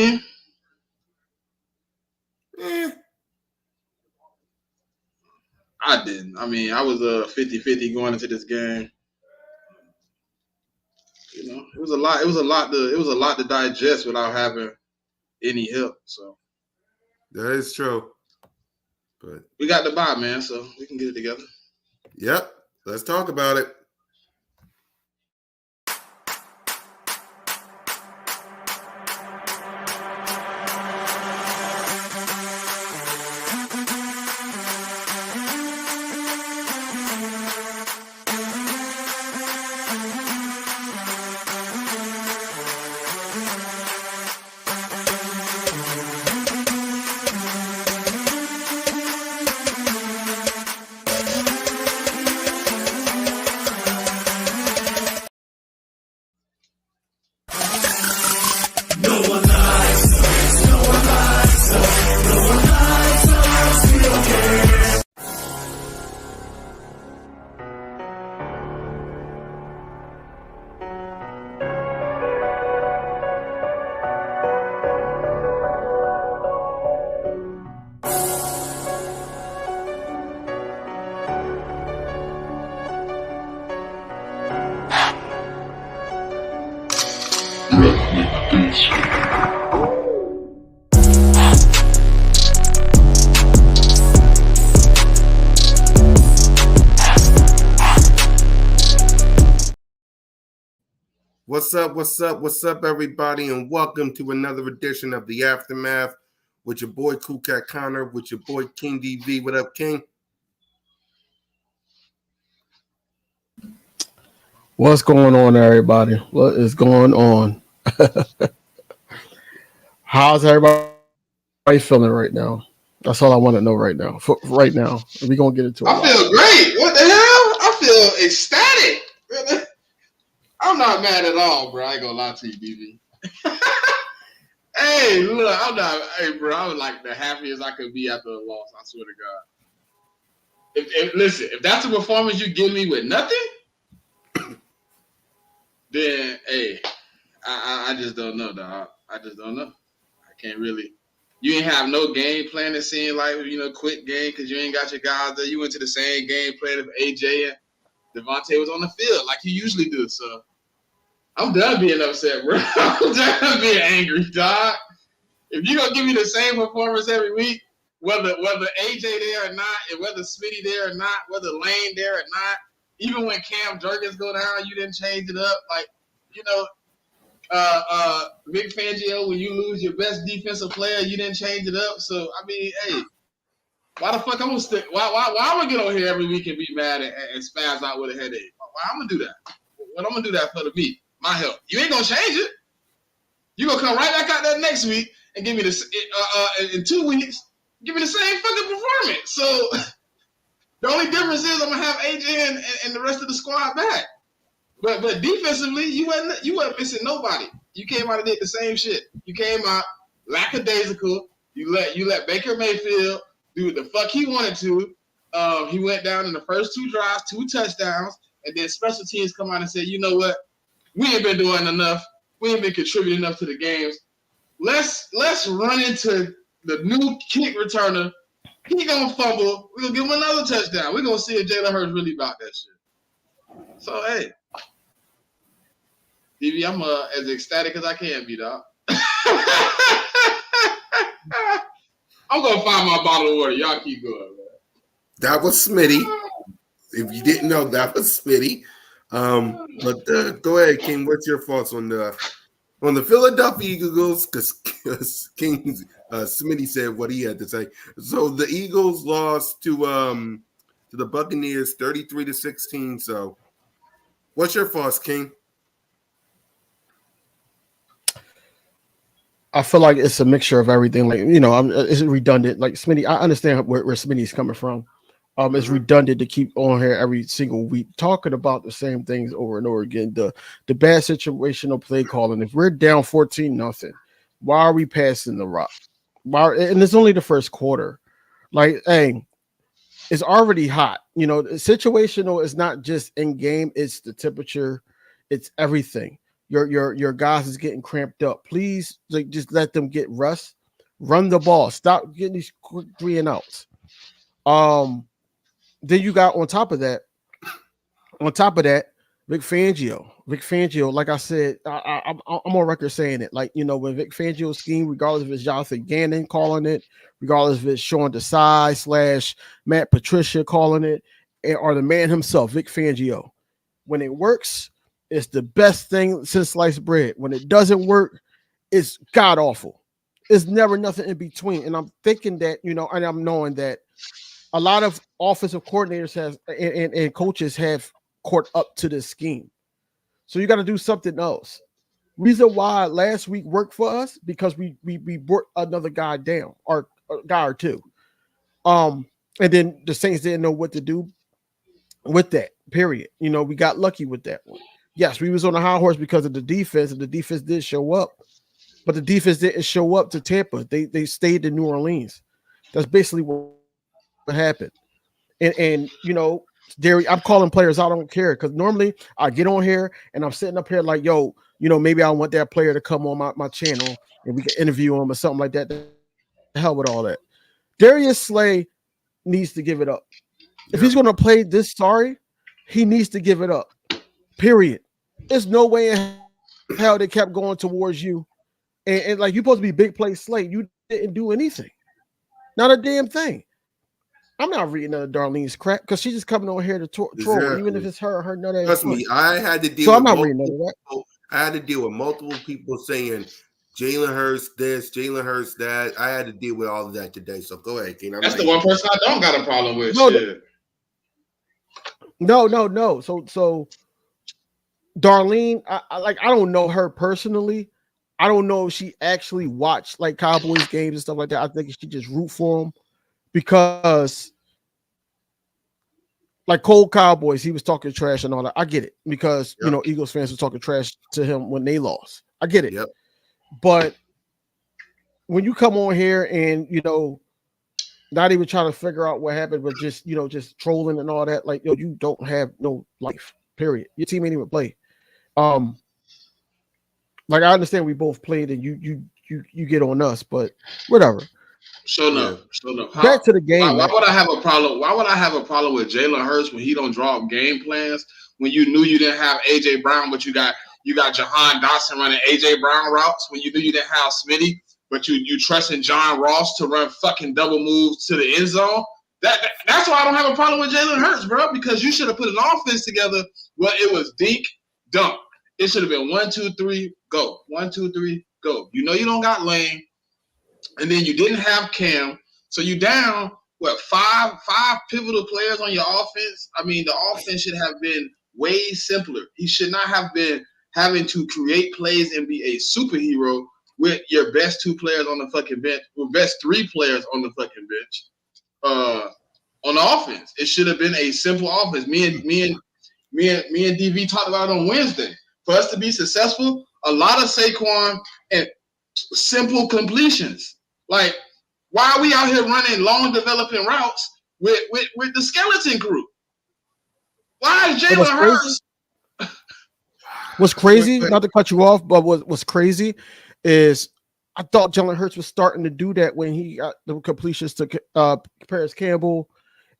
I didn't. I mean, I was 50-50 going into this game. You know, it was a lot. It was a lot to digest without having any help. So that is true. But we got the bye, man, so we can get it together. Yep. Let's talk about it. What's up, everybody, and welcome to another edition of The Aftermath with your boy Cool Cat Connor, with your boy King DV. What up, King? What's going on, everybody? What is going on? How's everybody feeling right now? That's all I want to know right now. Right now, we're gonna get into it. I feel great. What the hell? I feel ecstatic. Really? I'm not mad at all, bro. I ain't gonna lie to you, DV. Hey, look, Hey, bro, I was like the happiest I could be after a loss. I swear to God. Listen, if that's a performance you give me with nothing, then hey, I just don't know, dog. I just don't know. I can't really. You ain't have no game plan. It seemed like, quick game because you ain't got your guys there. You went to the same game plan if AJ and Devontae was on the field like you usually do. So I'm done being upset, bro. I'm done being angry, dog. If you're gonna give me the same performance every week, whether AJ there or not, and whether Smitty there or not, whether Lane there or not, even when Cam Jurgens go down, you didn't change it up. Like, Vic Fangio, when you lose your best defensive player, you didn't change it up. So I mean, hey, why the fuck I'm gonna stick? Why I'm gonna get on here every week and be mad and spaz out with a headache? Why I'm gonna do that? What I'm gonna do that for me, my health? You ain't gonna change it. You gonna come right back out there next week and give me this in 2 weeks. Give me the same fucking performance. So the only difference is I'm gonna have AJ and the rest of the squad back. But defensively, you wasn't missing nobody. You came out and did the same shit. You came out lackadaisical. You let Baker Mayfield do what the fuck he wanted to. He went down in the first 2 drives, 2 touchdowns, and then special teams come out and say, you know what? We ain't been doing enough. We ain't been contributing enough to the games. Let's run into the new kick returner. He gonna fumble. We're gonna give him another touchdown. We're gonna see if Jalen Hurts really about that shit. So hey. DV, I'm as ecstatic as I can be, dog. I'm going to find my bottle of water. Y'all keep going, man. That was Smitty. If you didn't know, that was Smitty. But go ahead, King. What's your thoughts on the Philadelphia Eagles? Because King Smitty said what he had to say. So the Eagles lost to the Buccaneers 33-16. So what's your thoughts, King? I feel like it's a mixture of everything. Like, it's redundant. Like Smitty, I understand where Smitty's coming from. It's redundant to keep on here every single week talking about the same things over and over again. The bad situational play calling. If we're down 14-0, why are we passing the rock? And it's only the first quarter. Like, hey, it's already hot. Situational is not just in game, it's the temperature, it's everything. your guys is getting cramped up. Please, like, just let them get rest. Run the ball. Stop getting these quick 3 and outs. Then you got on top of that, Vic Fangio. Vic Fangio, like I said, I'm on record saying it. Like, when Vic Fangio scheme, regardless if it's Jonathan Gannon calling it, regardless if it's Sean Desai / Matt Patricia calling it, or the man himself, Vic Fangio. When it works, it's the best thing since sliced bread. When it doesn't work, it's god awful. It's never nothing in between. And I'm thinking that, and I'm knowing that a lot of offensive coordinators and coaches have caught up to this scheme. So you got to do something else. Reason why last week worked for us, because we brought another guy down, or a guy or two. And then the Saints didn't know what to do with that, period. We got lucky with that one. Yes, we was on a high horse because of the defense, and the defense did show up. But the defense didn't show up to Tampa. They stayed in New Orleans. That's basically what happened. And Derry, I'm calling players. I don't care, because normally I get on here and I'm sitting up here like, yo, maybe I want that player to come on my channel and we can interview him or something like that. The hell with all that. Darius Slay needs to give it up. If he's going to play this sorry, he needs to give it up. Period. There's no way in hell they kept going towards you. And like, you're supposed to be big play Slay. You didn't do anything. Not a damn thing. I'm not reading Darlene's crap, because she's just coming over here to troll, Exactly. even if it's her nut ass. Trust me, I had to deal. So I'm not reading none of that. I had to deal with multiple people saying Jalen Hurts this, Jalen Hurts that. I had to deal with all of that today. So go ahead, King. That's the one person I don't got a problem with. No, shit. No. So Darlene, I don't know her personally. I don't know if she actually watched like Cowboys games and stuff like that. I think she just root for them, because like Cold Cowboys, he was talking trash and all that. I get it, because Eagles fans were talking trash to him when they lost. I get it. Yep. But when you come on here and not even trying to figure out what happened, but just just trolling and all that, like, you don't have no life. Period. Your team ain't even play. Like, I understand we both played and you get on us, but whatever. Sure enough. Back to the game. Why would I have a problem? Why would I have a problem with Jalen Hurts when he don't draw up game plans? When you knew you didn't have AJ Brown, but you got Jahan Dotson running AJ Brown routes. When you knew you didn't have Smitty, but you trusting John Ross to run fucking double moves to the end zone. That's why I don't have a problem with Jalen Hurts, bro. Because you should have put an offense together where it was dink, dunk. It should have been 1, 2, 3, go. 1, 2, 3, go. You don't got Lane, and then you didn't have Cam, so you down five pivotal players on your offense. I mean, the offense should have been way simpler. He should not have been having to create plays and be a superhero with your best 2 players on the fucking bench, or best 3 players on the fucking bench. On the offense, it should have been a simple offense. Me and DV talked about it on Wednesday. For us to be successful, a lot of Saquon and simple completions. Like, why are we out here running long developing routes with the skeleton crew? Why is Jalen Hurts? What's crazy, not to cut you off, but what's crazy is I thought Jalen Hurts was starting to do that when he got the completions to Paris Campbell,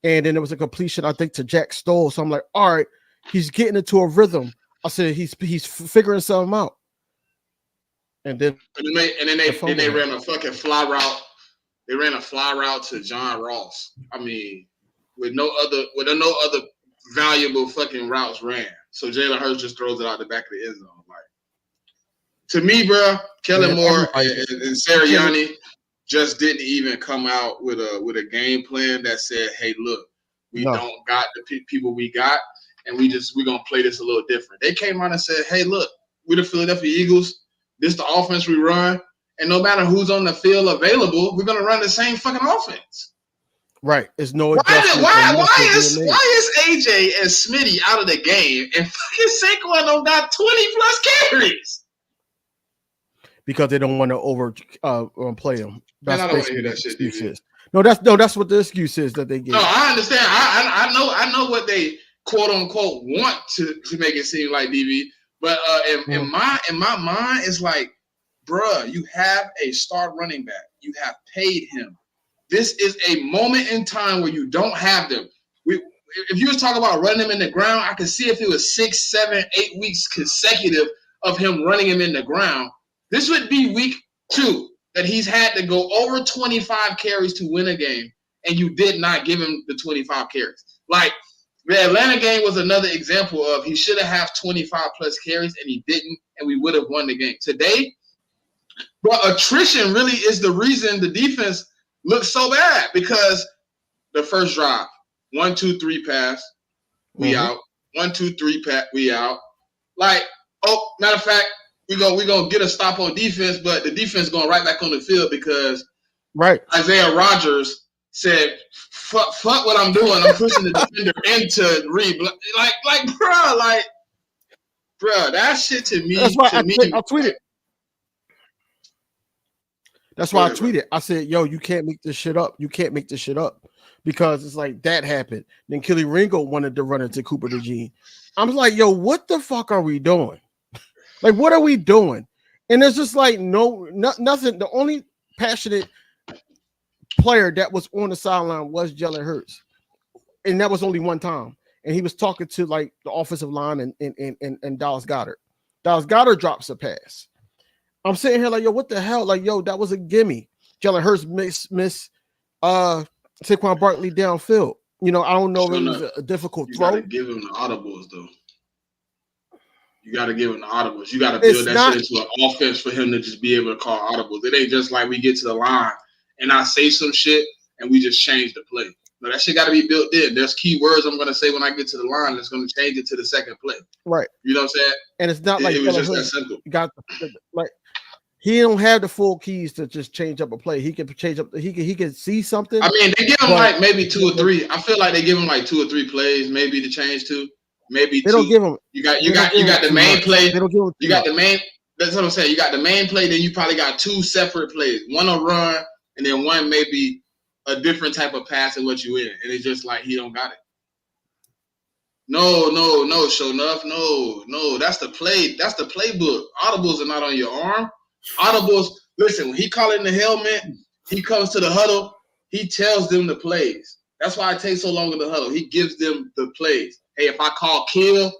and then there was a completion, I think, to Jack Stoll. So I'm like, all right, he's getting into a rhythm. I said he's figuring something out. And then they ran a fucking fly route. They ran a fly route to John Ross. I mean, with no other valuable fucking routes ran. So Jalen Hurts just throws it out the back of the end zone. Like, to me, bro, Kellen Moore and Sirianni just didn't even come out with a game plan that said, "Hey, look, we don't got the people we got, and we're gonna play this a little different." They came out and said, "Hey, look, we're the Philadelphia Eagles. This the offense we run, and no matter who's on the field available, we're gonna run the same fucking offense." Right. It's no why is AJ and Smitty out of the game and fucking Saquon don't got 20 plus carries? Because they don't want to play him. That's man, I don't want to hear that shit. Is. That's what the excuse is that they give. No, I understand. I know what they quote unquote want to make it seem like, DB. But in my mind, it's like, bruh, you have a star running back. You have paid him. This is a moment in time where you don't have them. If you was talking about running him in the ground, I could see if it was 6, 7, 8 weeks consecutive of him running him in the ground. This would be week 2 that he's had to go over 25 carries to win a game, and you did not give him the 25 carries. Like, the Atlanta game was another example of he should have had 25 plus carries, and he didn't, and we would have won the game. Today, but attrition really is the reason the defense looks so bad, because the first drive, 1, 2, 3 pass, we out. 1, 2, 3 pass, we out. Like, oh, matter of fact, we're gonna get a stop on defense, but the defense going right back on the field because Isaiah Rodgers said, fuck what I'm doing. I'm pushing the defender into Reed. Bro, that shit to me. That's why I tweeted. That's why I tweeted. I said, yo, you can't make this shit up. You can't make this shit up. Because it's like that happened. Then Kelly Ringo wanted to run into Cooper DeJean. I'm like, yo, what the fuck are we doing? Like, what are we doing? And it's just like nothing. The only passionate player that was on the sideline was Jalen Hurts. And that was only one time. And he was talking to like the offensive line and Dallas Goedert. Dallas Goedert drops a pass. I'm sitting here like, yo, what the hell? Like, yo, that was a gimme. Jalen Hurts miss Saquon Barkley downfield. You know, I don't know if it was a difficult throw. You got to give him the audibles, though. You got to give him the audibles. You got to build that shit into an offense for him to just be able to call audibles. It ain't just like we get to the line and I say some shit and we just change the play. No, that shit got to be built in. There's key words I'm going to say when I get to the line that's going to change it to the second play. Right. You know what I'm saying? And it's not like it was just that simple. He don't have the full keys to just change up a play. He can change up. He can see something. I mean, they give him like maybe 2 or 3. I feel like they give him like 2 or 3 plays, maybe to change to. Maybe they don't give him. You got the main play. They don't give him. You got the main. That's what I'm saying. You got the main play. Then you probably got 2 separate plays. One a run, and then one maybe a different type of pass and what you in. And it's just like he don't got it. No, show enough. No. That's the play. That's the playbook. Audibles are not on your arm. Audibles, listen, when he call it in the helmet, he comes to the huddle, he tells them the plays. That's why it takes so long in the huddle. He gives them the plays. Hey, if I call kill,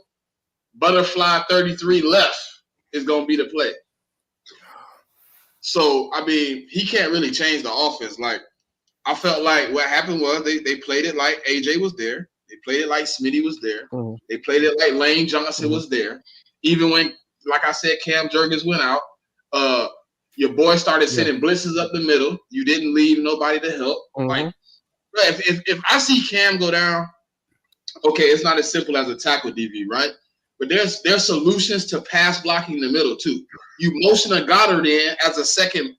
butterfly 33 left is going to be the play. So, I mean, he can't really change the offense. Like, I felt like what happened was they played it like AJ was there. They played it like Smitty was there. Mm-hmm. They played it like Lane Johnson was there. Even when, like I said, Cam Jurgens went out. Your boy started sending blitzes up the middle. You didn't leave nobody to help. Mm-hmm. Like, if I see Cam go down, okay, it's not as simple as a tackle DV, right? But there's solutions to pass blocking in the middle too. You motion a Goddard in as a second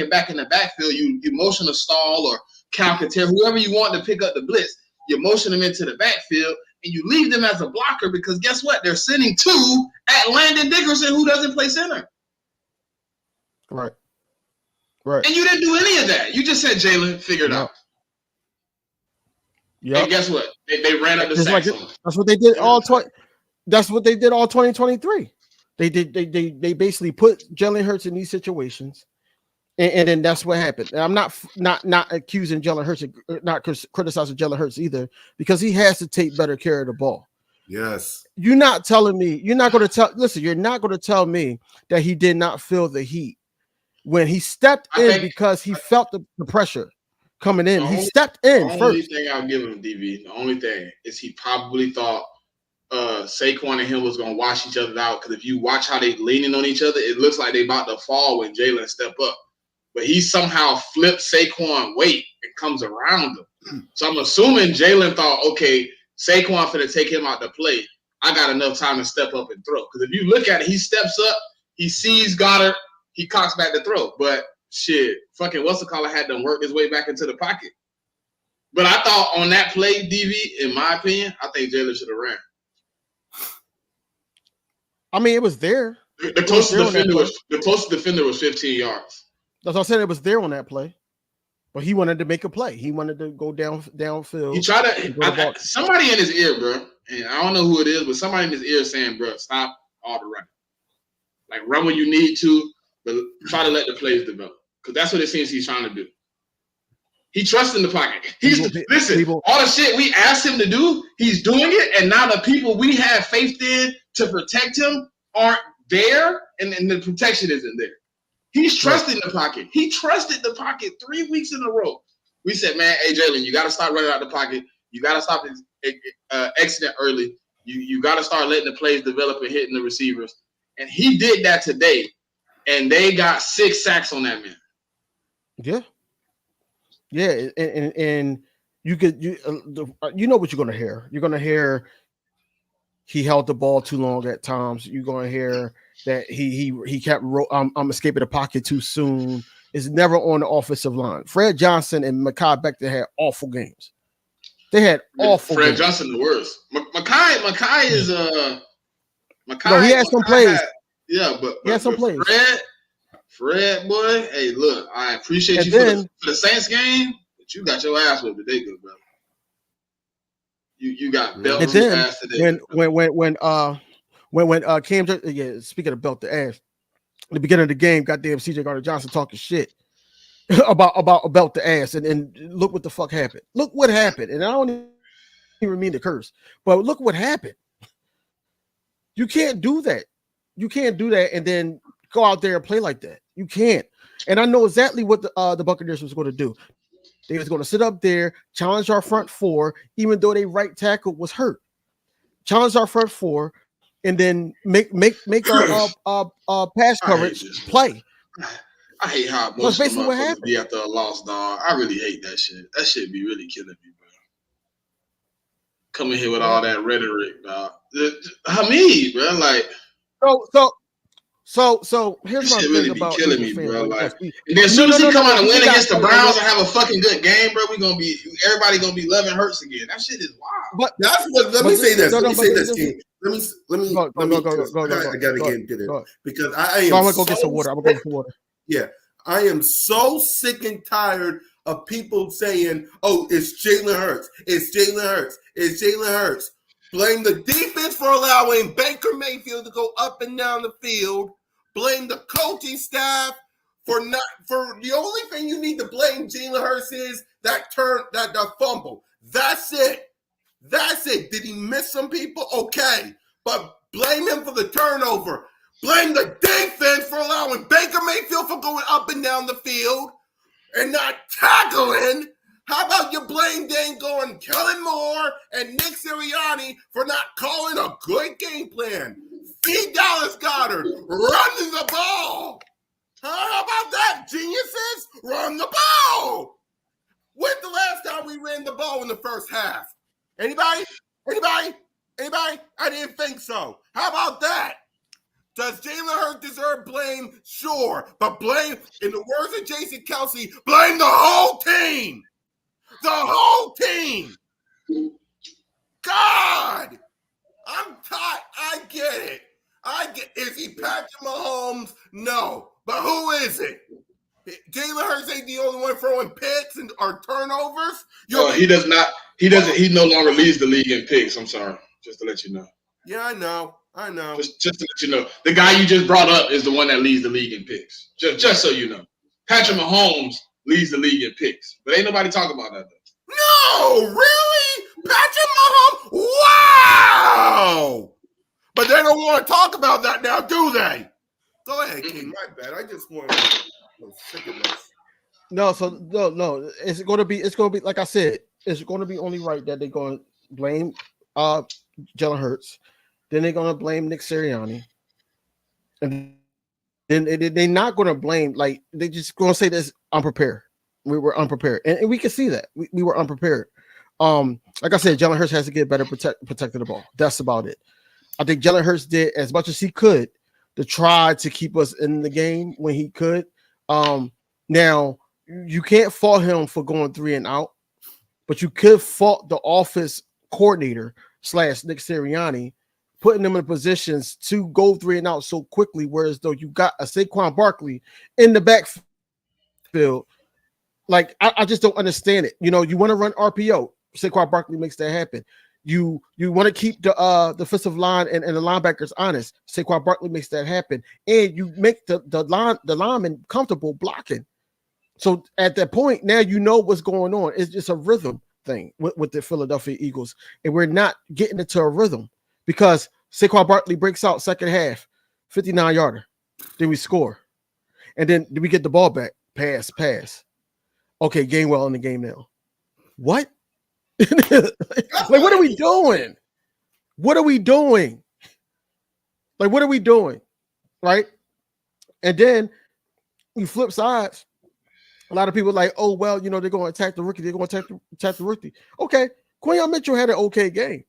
back in the backfield. You motion a Stall or Cal Kater, whoever you want to pick up the blitz. You motion them into the backfield and you leave them as a blocker because guess what? They're sending 2 at Landon Dickerson, who doesn't play center. Right. And you didn't do any of that. You just said, Jalen, figure it out. Yeah. And guess what? They ran up the sacks. That's what they did all 2023. They basically put Jalen Hurts in these situations, and then that's what happened. And I'm not accusing Jalen Hurts, not criticizing Jalen Hurts either, because he has to take better care of the ball. Yes. You're not going to tell me that he did not feel the heat when he stepped in because he felt the pressure coming in. He stepped in first. The only thing I'll give him, DV, the only thing is he probably thought Saquon and him was going to wash each other out, because if you watch how they leaning on each other, it looks like they about to fall when Jalen step up. But he somehow flipped Saquon weight and comes around him. So I'm assuming Jalen thought, okay, Saquon finna take him out to play. I got enough time to step up and throw. Because if you look at it, he steps up, he sees Goddard, he cocks back to throw. But shit, fucking what's-the-caller had to work his way back into the pocket. But I thought on that play, DV, in my opinion, I think Jalen should have ran. I mean, it was there. The closest defender was 15 yards. That's what I said. It was there on that play. But he wanted to make a play. He wanted to go downfield. He tried to somebody in his ear, bro. And I don't know who it is, but somebody in his ear saying, bro, stop all the running. Like run when you need to, but try to let the plays develop. Because that's what it seems he's trying to do. He trusts in the pocket. Listen, all the shit we asked him to do, he's doing it, and now the people we have faith in to protect him aren't there, and the protection isn't there. He's trusting the pocket. He trusted the pocket 3 weeks in a row. We said, man, hey, Jalen, you got to start running out the pocket. You got to stop exiting early. You got to start letting the plays develop and hitting the receivers. And he did that today, and they got 6 sacks on that man. Yeah. Yeah, and you know what you're gonna hear. You're gonna hear he held the ball too long at times. You're gonna hear that he kept I'm escaping the pocket too soon. It's never on the offensive line. Fred Johnson and Mekhi Becton had awful games. They had awful. Fred games. Johnson the worst. Mekhi is Mekhi. No, he had some plays. But he had some plays. Fred, boy, hey, look, I appreciate you for the Saints game, but you got your ass whipped today, good brother. You got belt and to then ass today. When Cam, speaking of belt to ass, at the beginning of the game, goddamn CJ Gardner-Johnson talking shit about a belt to ass, and look what the fuck happened. Look what happened, and I don't even mean to curse, but look what happened. You can't do that. You can't do that, and then go out there and play like that. You can't. And I know exactly what the Buccaneers was going to do. They was going to sit up there, challenge our front four, even though their right tackle was hurt. Challenge our front four, and then make our pass coverage play. I hate how most of them motherfuckers be after a loss, dog. I really hate that shit. That shit be really killing me, bro. Coming here with all that rhetoric, dog. Hamid, bro, like So here's my thing about killing me, bro. Like, and then as soon as he come out and win against the Browns and have a fucking good game, bro, everybody gonna be loving Hurts again. That shit is wild. But that's what. Let me say this. Let me say this, King. Let me. I gotta get into this because I am. I'm gonna go get some water. I'm gonna go get some water. Yeah, I am so sick and tired of people saying, "Oh, it's Jalen Hurts. It's Jalen Hurts. It's Jalen Hurts." Blame the defense for allowing Baker Mayfield to go up and down the field. Blame the coaching staff for the only thing you need to blame Jalen Hurts is that fumble. That's it. That's it. Did he miss some people? Okay. But blame him for the turnover. Blame the defense for allowing Baker Mayfield for going up and down the field and not tackling. How about you blame Dango and Kellen Moore and Nick Sirianni for not calling a good game plan? Feed Dallas Goedert, running the ball. How about that, geniuses? Run the ball. When's the last time we ran the ball in the first half? Anybody? I didn't think so. How about that? Does Jalen Hurts deserve blame? Sure. But blame, in the words of Jason Kelsey, blame the whole team. The whole team. God. I'm tired. I get it. Is he Patrick Mahomes? No. But who is it? Jalen Hurts ain't the only one throwing picks or turnovers. He does not. He doesn't. He no longer leads the league in picks. I'm sorry. Just to let you know. Yeah, I know. Just to let you know. The guy you just brought up is the one that leads the league in picks. Just so you know. Patrick Mahomes leads the league in picks. But ain't nobody talking about that, though. No, really? Patrick Mahomes? Wow! But they don't want to talk about that now, do they? Go ahead, King. My bad. I just want to sick of this. No. It's going to be like I said. It's going to be only right that they're going to blame Jalen Hurts. Then they're going to blame Nick Sirianni, and then they're not going to blame, like, they're just going to say this unprepared. We were unprepared, and we can see that we were unprepared. Like I said, Jalen Hurts has to get better protecting the ball. That's about it. I think Jalen Hurts did as much as he could to try to keep us in the game when he could. Now you can't fault him for going 3 and out, but you could fault the offense coordinator / Nick Sirianni putting them in positions to go 3 and out so quickly, whereas though you got a Saquon Barkley in the backfield. Like, I just don't understand it. You know, you want to run RPO. Saquon Barkley makes that happen. You want to keep the defensive line and the linebackers honest. Saquon Barkley makes that happen, and you make the lineman comfortable blocking. So at that point, now you know what's going on. It's just a rhythm thing with the Philadelphia Eagles, and we're not getting into a rhythm because Saquon Barkley breaks out second half, 59-yarder. Then we score, and then we get the ball back. Pass. Okay, Gainwell in the game now. What? Like, what are we doing? What are we doing? Like, what are we doing? Right? And then you flip sides. A lot of people are like, oh, well, they're going to attack the rookie. They're going to attack the rookie. Okay. Quinyon Mitchell had an okay game.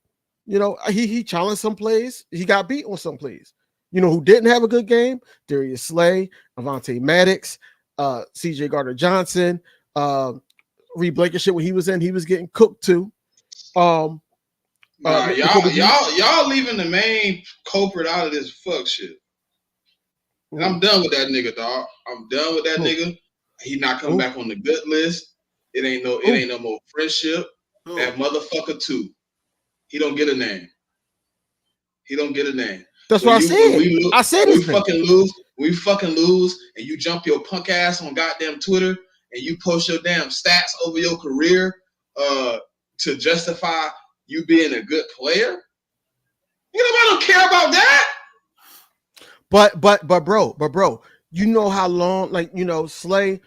He challenged some plays. He got beat on some plays. Who didn't have a good game? Darius Slay, Avonte Maddox, CJ Gardner-Johnson, Reed Blankenship when he was getting cooked too. Y'all leaving the main culprit out of this fuck shit. And I'm done with that nigga, dog. I'm done with that nigga. He not coming back on the good list. It ain't no more friendship. That motherfucker too. He don't get a name. That's what I said. I said we fucking lose, and you jump your punk ass on goddamn Twitter and you post your damn stats over your career to justify you being a good player. I don't care about that. But bro, you know how long, Slay,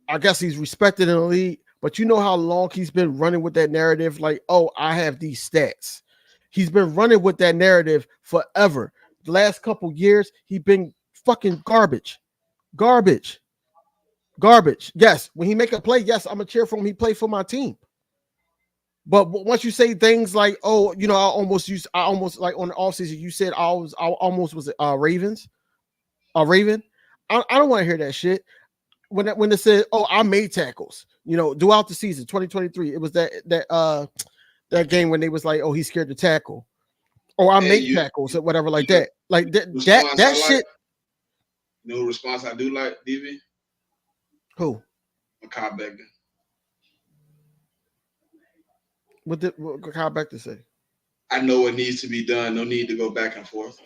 I guess he's respected in the league, but you know how long he's been running with that narrative, like, oh, I have these stats. He's been running with that narrative forever. The last couple years, he's been fucking garbage. Yes, when he make a play, yes, I'm gonna cheer for him. He played for my team. But once you say things like, oh, I almost like on the offseason, you said I almost was a Raven. I don't want to hear that shit. When they said, oh, I made tackles, throughout the season, 2023, it was that game when they was like, oh, he's scared to tackle, or I make tackles or whatever like that. Like that shit. No response I do like, DV. Who? Makai Becton. What Kyle Becton say? I know what needs to be done. No need to go back and forth.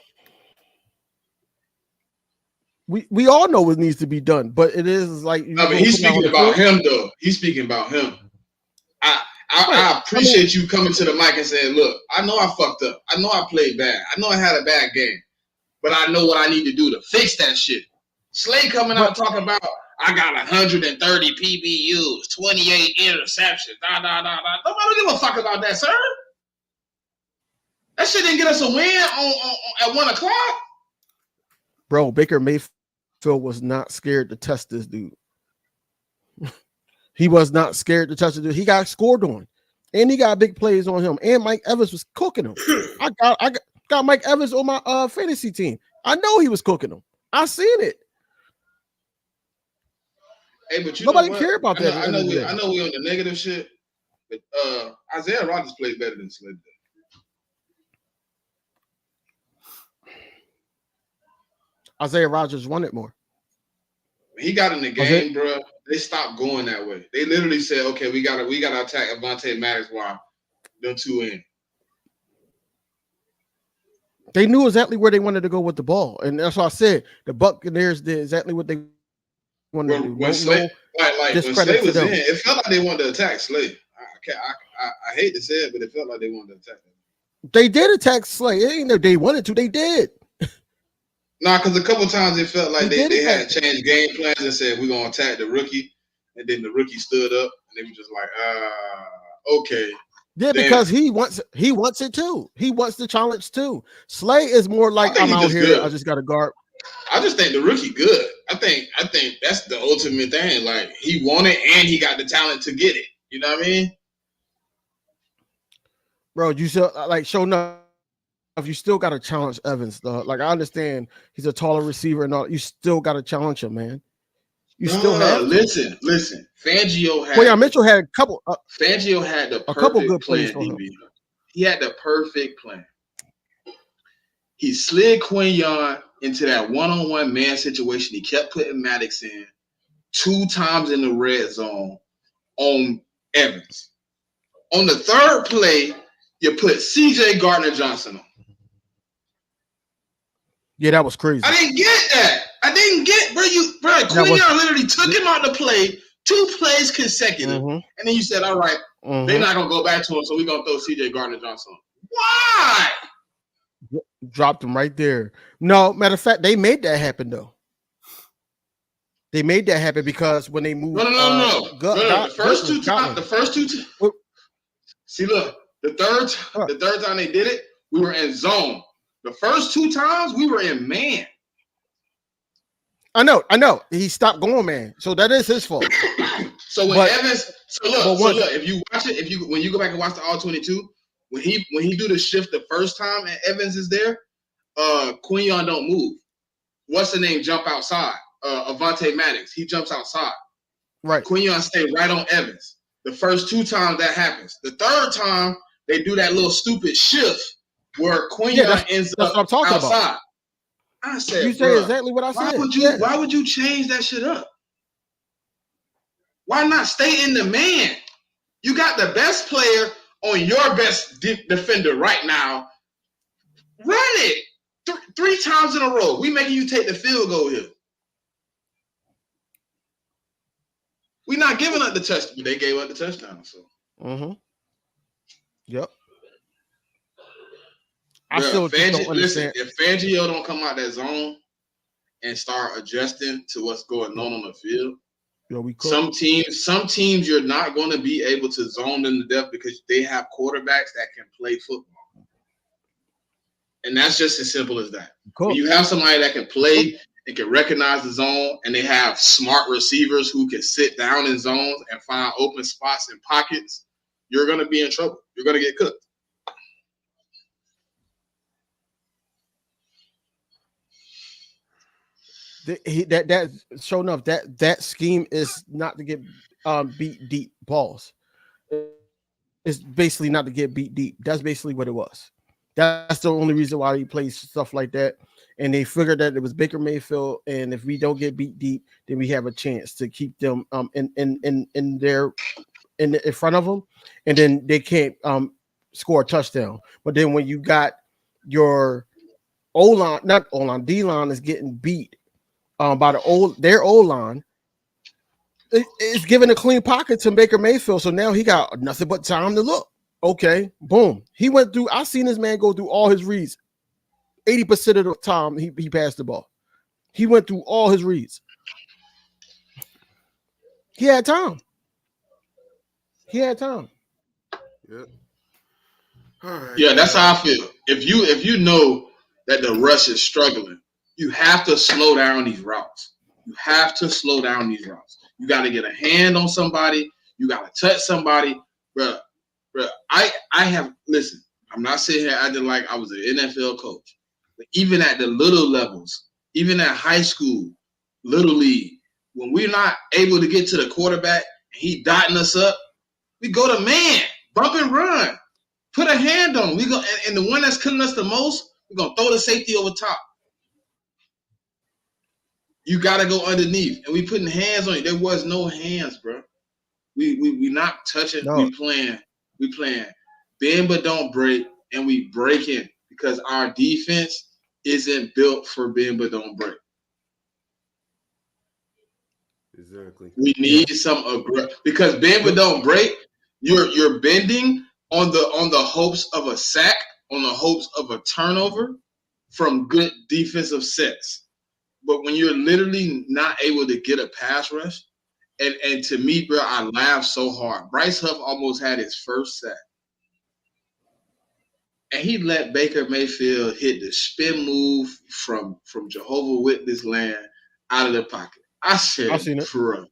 We all know what needs to be done, but it is like he's speaking about him though. He's speaking about him. I appreciate you coming to the mic and saying, look, I know I fucked up. I know I played bad. I know I had a bad game. But I know what I need to do to fix that shit. Slay coming out talking about I got 130 PBUs, 28 interceptions. Nobody don't give a fuck about that, sir. That shit didn't get us a win at 1 o'clock. Bro, Baker Mayfield was not scared to test this dude. He was not scared to touch it. He got scored on, and he got big plays on him. And Mike Evans was cooking him. I got Mike Evans on my fantasy team. I know he was cooking him. I seen it. Hey, but nobody care about that. I know we on the negative shit, but Isaiah Rodgers played better than Slade. Isaiah Rodgers won it more. When he got in the game, bro, they stopped going that way. They literally said, "Okay, we gotta attack Avonte Maddox while them two in." They knew exactly where they wanted to go with the ball, and that's why I said the Buccaneers did exactly what they wanted to do. When Slade was in, it felt like they wanted to attack Slade. I hate to say it, but it felt like they wanted to attack him. They did attack Slade. It ain't that they wanted to. They did. Nah, because a couple times it felt like they had changed game plans and said, we're going to attack the rookie. And then the rookie stood up and they were just like, okay. Yeah, because he wants it too. He wants the challenge too. Slay is more like, I'm out here. Good. I just got to guard. I just think the rookie good. I think that's the ultimate thing. Like, he won it and he got the talent to get it. You know what I mean? Bro, you still like show enough. You still got to challenge Evans, though. Like, I understand he's a taller receiver and all. You still got to challenge him, man. You still have to. Listen. Fangio had. Well, Mitchell had a couple. Fangio had the perfect couple good plan. plays for him. He had the perfect plan. He slid Quinyon into that one-on-one man situation. He kept putting Maddox in 2 times in the red zone on Evans. On the third play, you put C.J. Gardner-Johnson on. Yeah, that was crazy. I didn't get that. Quinion literally took him out to play 2 plays consecutive. And then you said, all right, they're not going to go back to him, so we're going to throw C.J. Gardner-Johnson on. Why? Dropped him right there. No, matter of fact, they made that happen, though. They made that happen because when they moved. No. The first two times. See, look, the third time they did it, we were in zone. The first 2 times, we were in man. I know. He stopped going, man. So that is his fault. So when Evans, look, if you watch it, when you go back and watch the all 22, when he do the shift the first time and Evans is there, Quinion don't move. What's the name? Jump outside. Avante Maddox. He jumps outside. Right. Quinion stay right on Evans. The first 2 times that happens. The third time they do that little stupid shift where Quinion ends up outside. About. I said, you say exactly what I said. Why would you change that shit up? Why not stay in the man? You got the best player on your best defender right now. Run it 3 times in a row. We making you take the field goal here. We're not giving up the touchdown. They gave up the touchdown. So. Yep. I still don't understand. If Fangio don't come out that zone and start adjusting to what's going on the field, some teams you're not going to be able to zone them to death because they have quarterbacks that can play football. And that's just as simple as that. Cool. When you have somebody that can play and can recognize the zone, and they have smart receivers who can sit down in zones and find open spots and pockets, you're going to be in trouble. You're going to get cooked. That sure enough, that scheme is not to get beat deep balls. It's basically not to get beat deep. That's basically what it was. That's the only reason why he plays stuff like that. And they figured that it was Baker Mayfield, and if we don't get beat deep, then we have a chance to keep them in front of them, and then they can't score a touchdown. But then when you got your D-line is getting beat by their O-line, it's giving a clean pocket to Baker Mayfield. So now he got nothing but time to look. Okay, boom. He went through. I seen this man go through all his reads. 80% of the time he passed the ball. He went through all his reads. He had time. Yeah. All right. Yeah, that's how I feel. If you know that the rush is struggling, you have to slow down these routes. You got to get a hand on somebody. You got to touch somebody. Bruh, listen, I'm not sitting here acting like I was an NFL coach. But even at the little levels, even at high school, little league, when we're not able to get to the quarterback and he dotting us up, we go to man, bump and run, put a hand on him. We go, and the one that's killing us the most, we're gonna throw the safety over top. You gotta go underneath, and we putting hands on you. There was no hands, bro. We not touching. No. We playing bend but don't break, and we breaking because our defense isn't built for bend but don't break. Exactly. We need some because bend but don't break. You're bending on the hopes of a sack, on the hopes of a turnover from good defensive sets. But when you're literally not able to get a pass rush, and to me, bro, I laughed so hard. Bryce Huff almost had his first sack. And he let Baker Mayfield hit the spin move from Jehovah Witness land out of the pocket. I said, bro.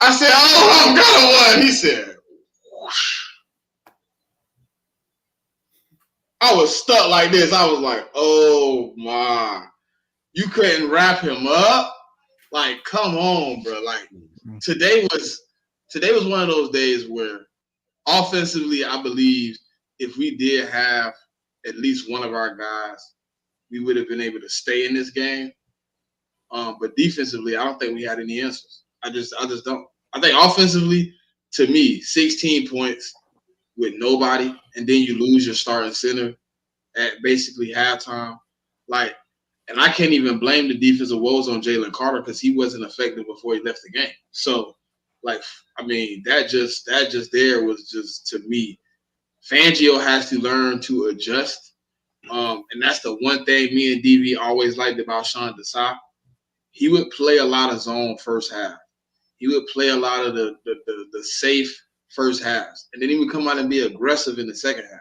I said, oh, I'm gonna win. He said, whoosh. I was stuck like this. I was like, oh my. You couldn't wrap him up? Like, come on, bro. Like, today was one of those days where offensively, I believe if we did have at least one of our guys, we would have been able to stay in this game. But defensively, I don't think we had any answers. I just don't. I think offensively, to me, 16 points with nobody, and then you lose your starting center at basically halftime. Like, and I can't even blame the defensive woes on Jalen Carter because he wasn't effective before he left the game. So, like, I mean, that just there was just, to me, Fangio has to learn to adjust. And that's the one thing me and DV always liked about Sean Desai. He would play a lot of zone first half. He would play a lot of the safe first halves. And then he would come out and be aggressive in the second half.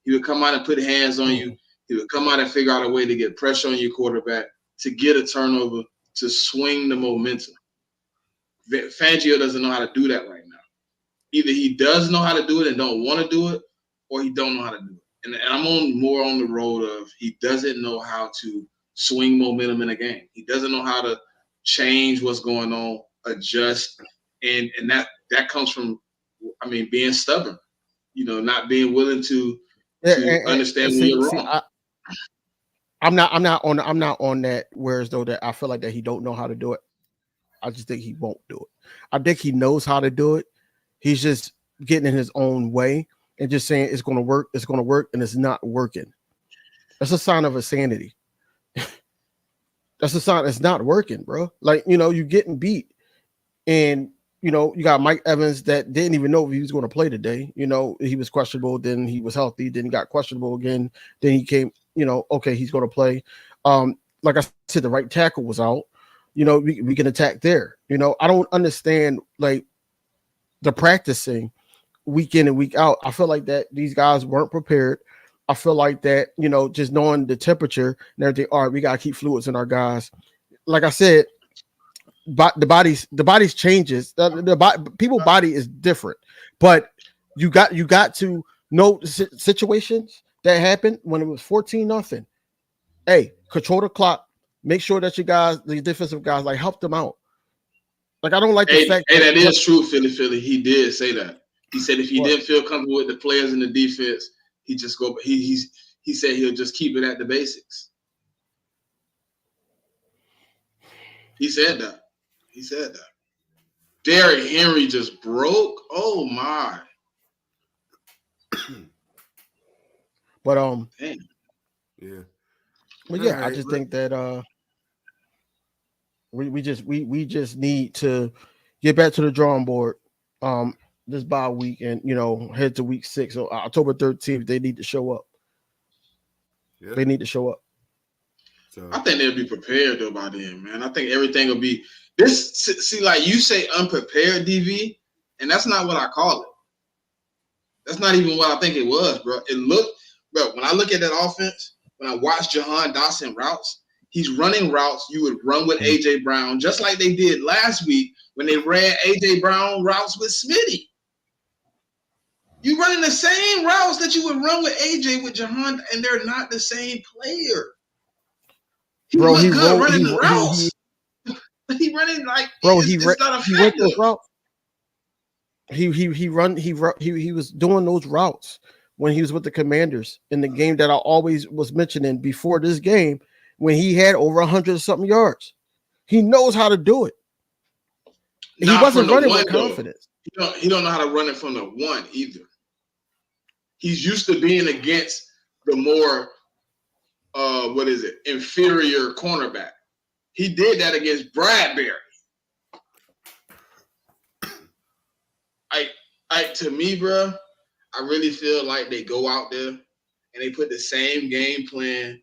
He would come out and put hands on you. He would come out and figure out a way to get pressure on your quarterback, to get a turnover, to swing the momentum. Fangio doesn't know how to do that right now. Either he does know how to do it and don't want to do it, or he don't know how to do it. And I'm more on the road of he doesn't know how to swing momentum in a game. He doesn't know how to change what's going on, adjust, and that comes from, I mean, being stubborn. Not being willing to understand when you're wrong. I'm not on that. Whereas though that I feel like that he don't know how to do it. I just think he won't do it. I think he knows how to do it. He's just getting in his own way and just saying it's going to work, and it's not working. That's a sign of insanity. That's a sign it's not working, bro. Like, you're getting beat. And, you got Mike Evans that didn't even know if he was going to play today. He was questionable, then he was healthy, then he got questionable again. Then he came, okay, he's going to play. Like I said, the right tackle was out. We can attack there. I don't understand, like, the practicing week in and week out. I feel like that these guys weren't prepared. I feel like that, just knowing the temperature and everything, all right, we got to keep fluids in our guys. Like I said, the body's changes. People's body is different, but you got to know situations that happened when it was 14-0. Hey, control the clock. Make sure that your guys, the defensive guys, like, help them out. Like, I don't like the fact that is true, Philly. He did say that. He said if he didn't feel comfortable with the players in the defense, he just go. He said he'll just keep it at the basics. He said that. Derrick Henry just broke. Oh my. But yeah. But yeah, right, I just think that we just need to get back to the drawing board this bye week and head to week 6. So October 13th, they need to show up. Yeah. They need to show up. So I think they'll be prepared though by then, man. I think everything will be this. See, like you say, unprepared, DV, and that's not what I call it. That's not even what I think it was, bro. It looked, bro. When I look at that offense, when I watch Jahan Dotson routes, he's running routes you would run with AJ Brown, just like they did last week when they ran AJ Brown routes with Smitty. You running the same routes that you would run with AJ with Jahan, and they're not the same player. He running the routes. He running like it's not effective. He was doing those routes when he was with the Commanders in the game that I always was mentioning before this game when he had over 100-something yards. He knows how to do it. He wasn't running with confidence. He don't know how to run it from the one either. He's used to being against the more inferior cornerback. He did that against Bradbury. To me, bro, I really feel like they go out there and they put the same game plan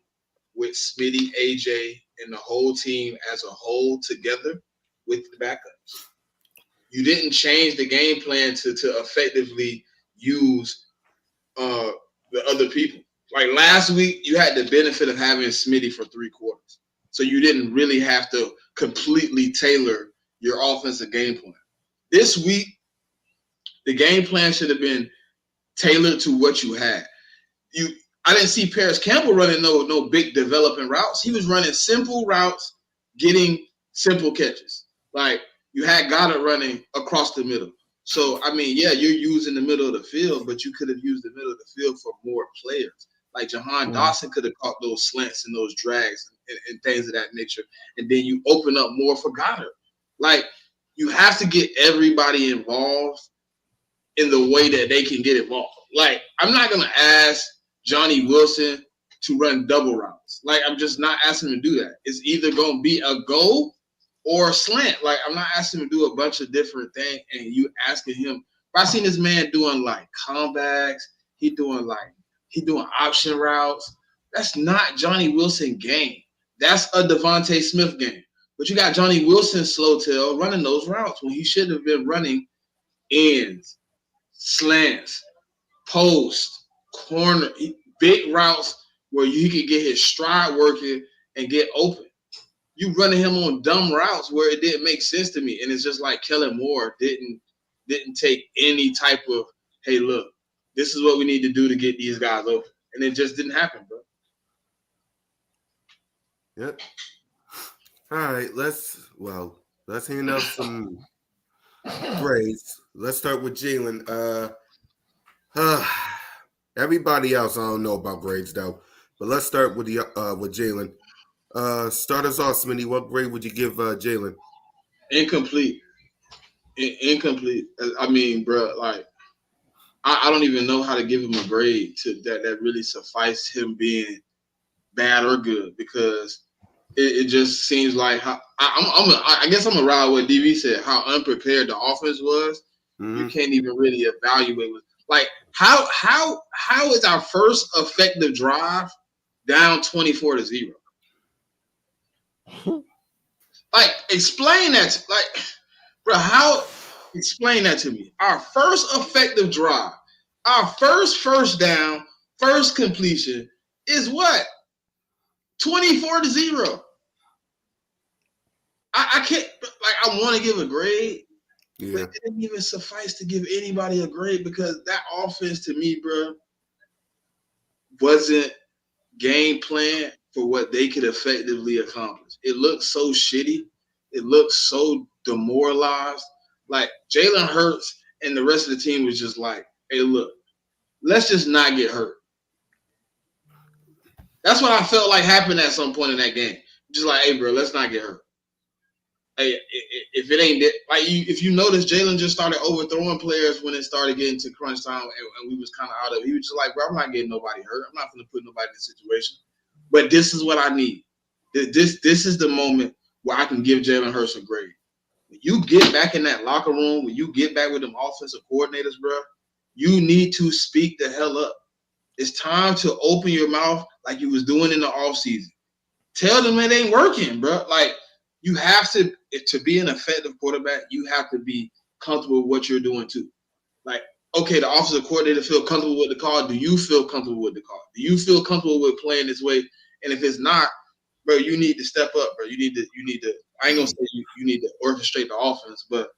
with Smitty, AJ, and the whole team as a whole together with the backups. You didn't change the game plan to effectively use the other people. Like last week, you had the benefit of having Smitty for 3 quarters. So you didn't really have to completely tailor your offensive game plan. This week, the game plan should have been tailored to what you had. I didn't see Paris Campbell running no big developing routes. He was running simple routes, getting simple catches. Like you had Goddard running across the middle. So, I mean, yeah, you're using the middle of the field, but you could have used the middle of the field for more players. Like Jahan Dotson could have caught those slants and those drags and things of that nature. And then you open up more for Goddard. Like, you have to get everybody involved in the way that they can get involved. Like, I'm not gonna ask Johnny Wilson to run double routes. Like, I'm just not asking him to do that. It's either gonna be a go or a slant. Like, I'm not asking him to do a bunch of different things, and you asking him. I seen this man doing like comebacks. He doing option routes. That's not Johnny Wilson game. That's a Devontae Smith game. But you got Johnny Wilson slow tail running those routes when he should have been running ends, slants, post, corner, big routes where he could get his stride working and get open. You running him on dumb routes where it didn't make sense to me. And it's just like Kellen Moore didn't take any type of, hey, look, this is what we need to do to get these guys open. And it just didn't happen, bro. Yep. All right, let's hand out some grades. Let's start with Jalen. Everybody else, I don't know about grades though, but let's start with Jalen. Start us off, Smitty. What grade would you give Jalen? Incomplete. Incomplete. I mean, bro, like I don't even know how to give him a grade to that really suffice him being bad or good, because it just seems like I guess I'm around what DV said, how unprepared the offense was. Mm-hmm. You can't even really evaluate with like how is our first effective drive down 24-0? Like, explain that. Like, bro, explain that to me. Our first effective drive, our first down, first completion is what? 24-0. I can't, like, I want to give a grade, but it didn't even suffice to give anybody a grade, because that offense to me, bro, wasn't game plan for what they could effectively accomplish. It looked so shitty. It looked so demoralized. Like, Jalen Hurts and the rest of the team was just like, hey, look, let's just not get hurt. That's what I felt like happened at some point in that game. Just like, hey, bro, let's not get hurt. Hey, if it ain't like if you notice, Jalen just started overthrowing players when it started getting to crunch time, and we was kind of out of it. He was just like, bro, I'm not getting nobody hurt. I'm not going to put nobody in this situation. But this is what I need. This is the moment where I can give Jalen Hurts a grade. When you get back in that locker room, when you get back with them offensive coordinators, bro, you need to speak the hell up. It's time to open your mouth like you was doing in the offseason. Tell them it ain't working, bro. Like, you have to be an effective quarterback, you have to be comfortable with what you're doing too. Like, okay, the offensive coordinator feel comfortable with the call. Do you feel comfortable with the call? Do you feel comfortable with playing this way? And if it's not, bro, you need to step up, bro. You need to. I ain't gonna say you need to orchestrate the offense, but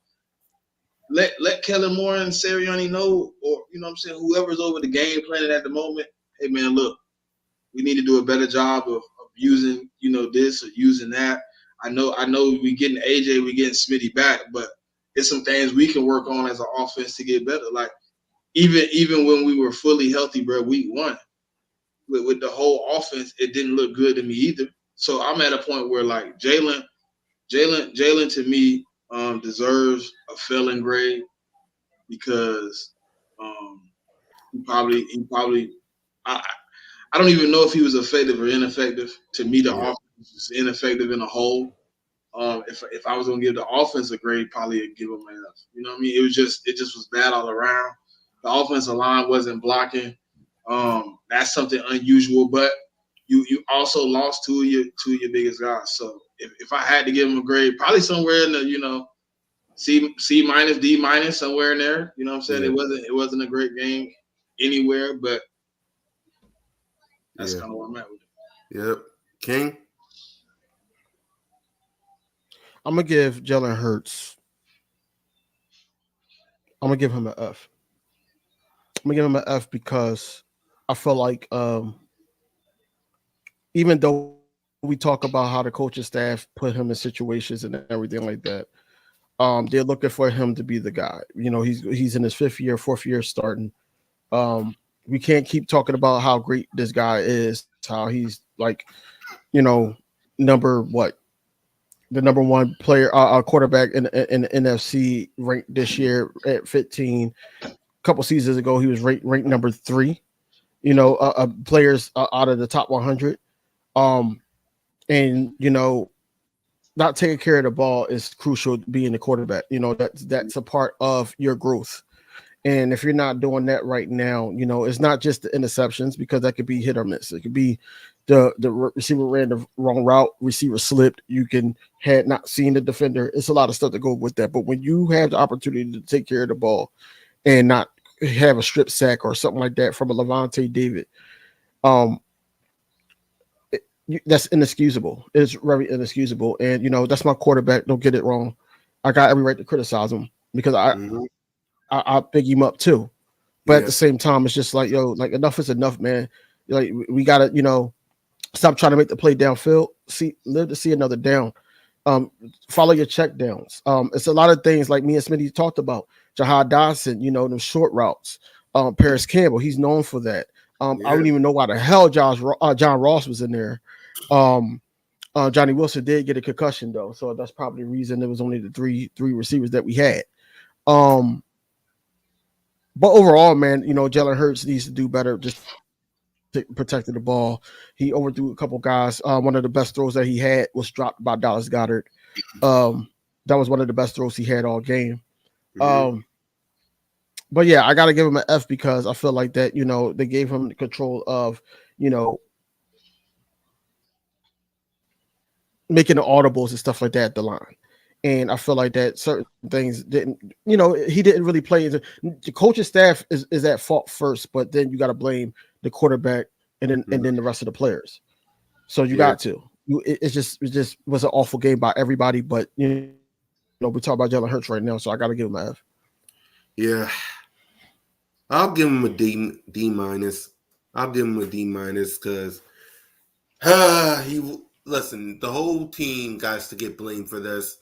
let Kellen Moore and Sirianni know, or you know what I'm saying, whoever's over the game planning at the moment. Hey man, look, we need to do a better job of using, you know, this or using that. I know we getting AJ, we getting Smitty back, but it's some things we can work on as an offense to get better. Like, even when we were fully healthy, bro, week 1, with the whole offense, it didn't look good to me either. So I'm at a point where, like, Jalen to me deserves a failing grade, because he probably I don't even know if he was effective or ineffective. To me, the offense was ineffective in a whole. If I was gonna give the offense a grade, probably I'd give him an F. You know what I mean? It just was bad all around. The offensive line wasn't blocking. That's something unusual, but you also lost two of your biggest guys. So if I had to give him a grade, probably somewhere in the, you know, C minus, D minus, somewhere in there. You know what I'm saying? Yeah. It wasn't a great game anywhere, but that's kind of where I'm at with it. Yep. King? I'm going to give Jalen Hurts. I'm going to give him an F. I'm going to give him an F because I feel like even though we talk about how the coaching staff put him in situations and everything like that, they're looking for him to be the guy. You know, he's in his 4th year starting. We can't keep talking about how great this guy is, how he's like, you know, the number 1 player, quarterback in the NFC ranked this year at 15. couple seasons ago, he was ranked number 3. Players out of the top 100. And not taking care of the ball is crucial. Being the quarterback, that's a part of your growth. And if you're not doing that right now, it's not just the interceptions, because that could be hit or miss. It could be the receiver ran the wrong route, receiver slipped. You had not seen the defender. It's a lot of stuff to go with that. But when you have the opportunity to take care of the ball and not have a strip sack or something like that from a Levante David, that's inexcusable. It's very inexcusable. And that's my quarterback. Don't get it wrong. I got every right to criticize him because I big him up too. But at the same time, it's just like, like enough is enough, man. Like we gotta, stop trying to make the play downfield. Live to see another down. Follow your check downs. It's a lot of things like me and Smitty talked about. Jahad Dodson, them short routes. Paris Campbell, he's known for that. I don't even know why the hell John Ross was in there. Johnny Wilson did get a concussion though, so that's probably the reason there was only the three receivers that we had. But overall, man, Jalen Hurts needs to do better. Just protecting the ball. He overthrew a couple guys. One of the best throws that he had was dropped by Dallas Goedert. That was one of the best throws he had all game. But yeah, I got to give him an F because I feel like that, they gave him the control of, making the audibles and stuff like that at the line. And I feel like that certain things didn't, he didn't really play. The coaching staff is at fault first, but then you got to blame the quarterback and then the rest of the players. So you got to. It just was an awful game by everybody. But we talk about Jalen Hurts right now, so I got to give him an F. Yeah, I'll give him a D minus. I'll give him a D minus because listen. The whole team got to get blamed for this.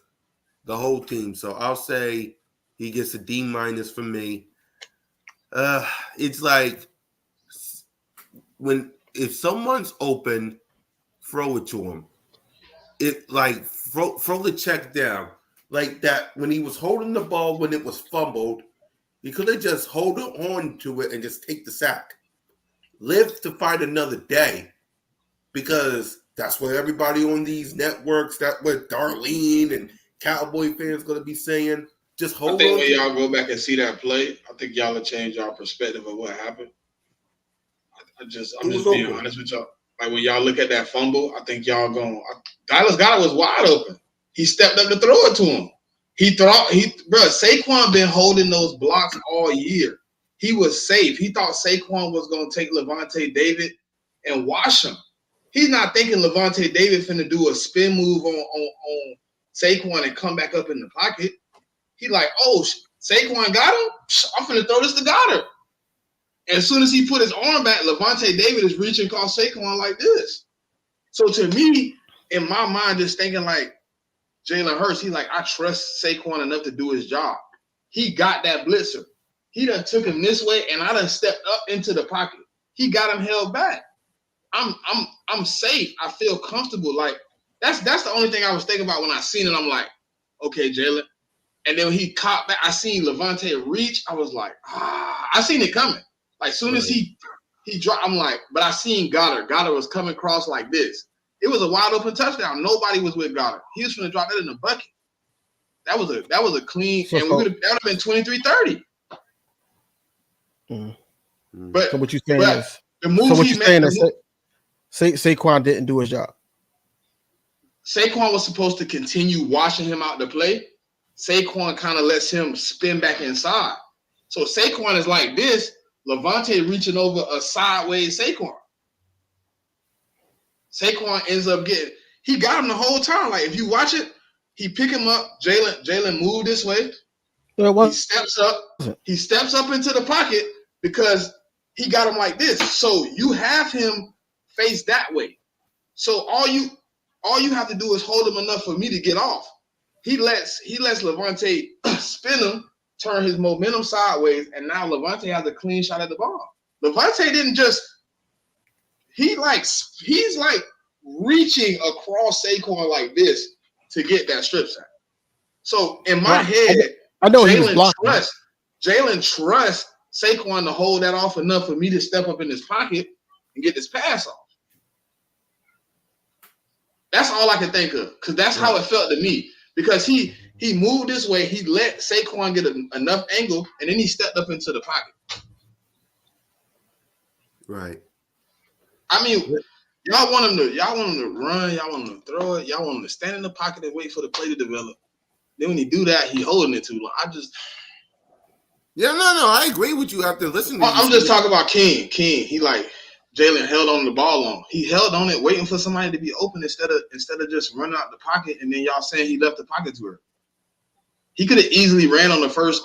The whole team. So I'll say he gets a D minus from me. It's like if someone's open, throw it to him. It like throw the check down like that. When he was holding the ball when it was fumbled, he could have just hold on to it and just take the sack. Live to fight another day, because that's what everybody on these networks, that's what Darlene and Cowboy fans going to be saying. Just hold on. I think when y'all go back and see that play, I think y'all will change y'all perspective of what happened. I'm just being honest with y'all. Like when y'all look at that fumble, I think y'all going. Dallas Goedert was wide open. He stepped up to throw it to him. Saquon been holding those blocks all year. He was safe. He thought Saquon was going to take Levante David and wash him. He's not thinking Levante David finna do a spin move on Saquon and come back up in the pocket. He like, oh, Saquon got him? I'm finna throw this to Goddard. And as soon as he put his arm back, Levante David is reaching across Saquon like this. So to me, in my mind, just thinking like Jalen Hurts, he's like, I trust Saquon enough to do his job. He got that blitzer. He done took him this way, and I done stepped up into the pocket. He got him held back. I'm safe. I feel comfortable. Like that's the only thing I was thinking about when I seen it. I'm like, okay, Jalen. And then when he caught back, I seen Levante reach. I was like, I seen it coming. Like soon as he dropped, I'm like, but I seen Goddard. Goddard was coming across like this. It was a wide open touchdown. Nobody was with Goddard. He was going to drop that in the bucket. That was a clean, and that would have been 23-30. But so what you saying is the move he made. Saquon didn't do his job. Saquon was supposed to continue washing him out the play. Saquon kind of lets him spin back inside. So Saquon is like this. Levante reaching over a sideways Saquon. Saquon ends up he got him the whole time. Like if you watch it, he pick him up. Jalen moved this way. He steps up. He steps up into the pocket because he got him like this. So you have him face that way. So all you have to do is hold him enough for me to get off. He lets Levante spin him, turn his momentum sideways, and now Levante has a clean shot at the ball. Levante didn't just he's like reaching across Saquon like this to get that strip sack. So in my head, I know Jalen trusts Saquon to hold that off enough for me to step up in his pocket and get this pass off. That's all I can think of, because that's how it felt to me. Because he moved this way, he let Saquon get enough angle, and then he stepped up into the pocket. Right. I mean, y'all want him to run, y'all want him to throw it, y'all want him to stand in the pocket and wait for the play to develop. Then when he do that, he holding it too long. I agree with you after listening to you. I'm just talking about King. He like Jalen held on the ball long. He held on it, waiting for somebody to be open instead of just running out the pocket, and then y'all saying he left the pocket to her. He could have easily ran on the first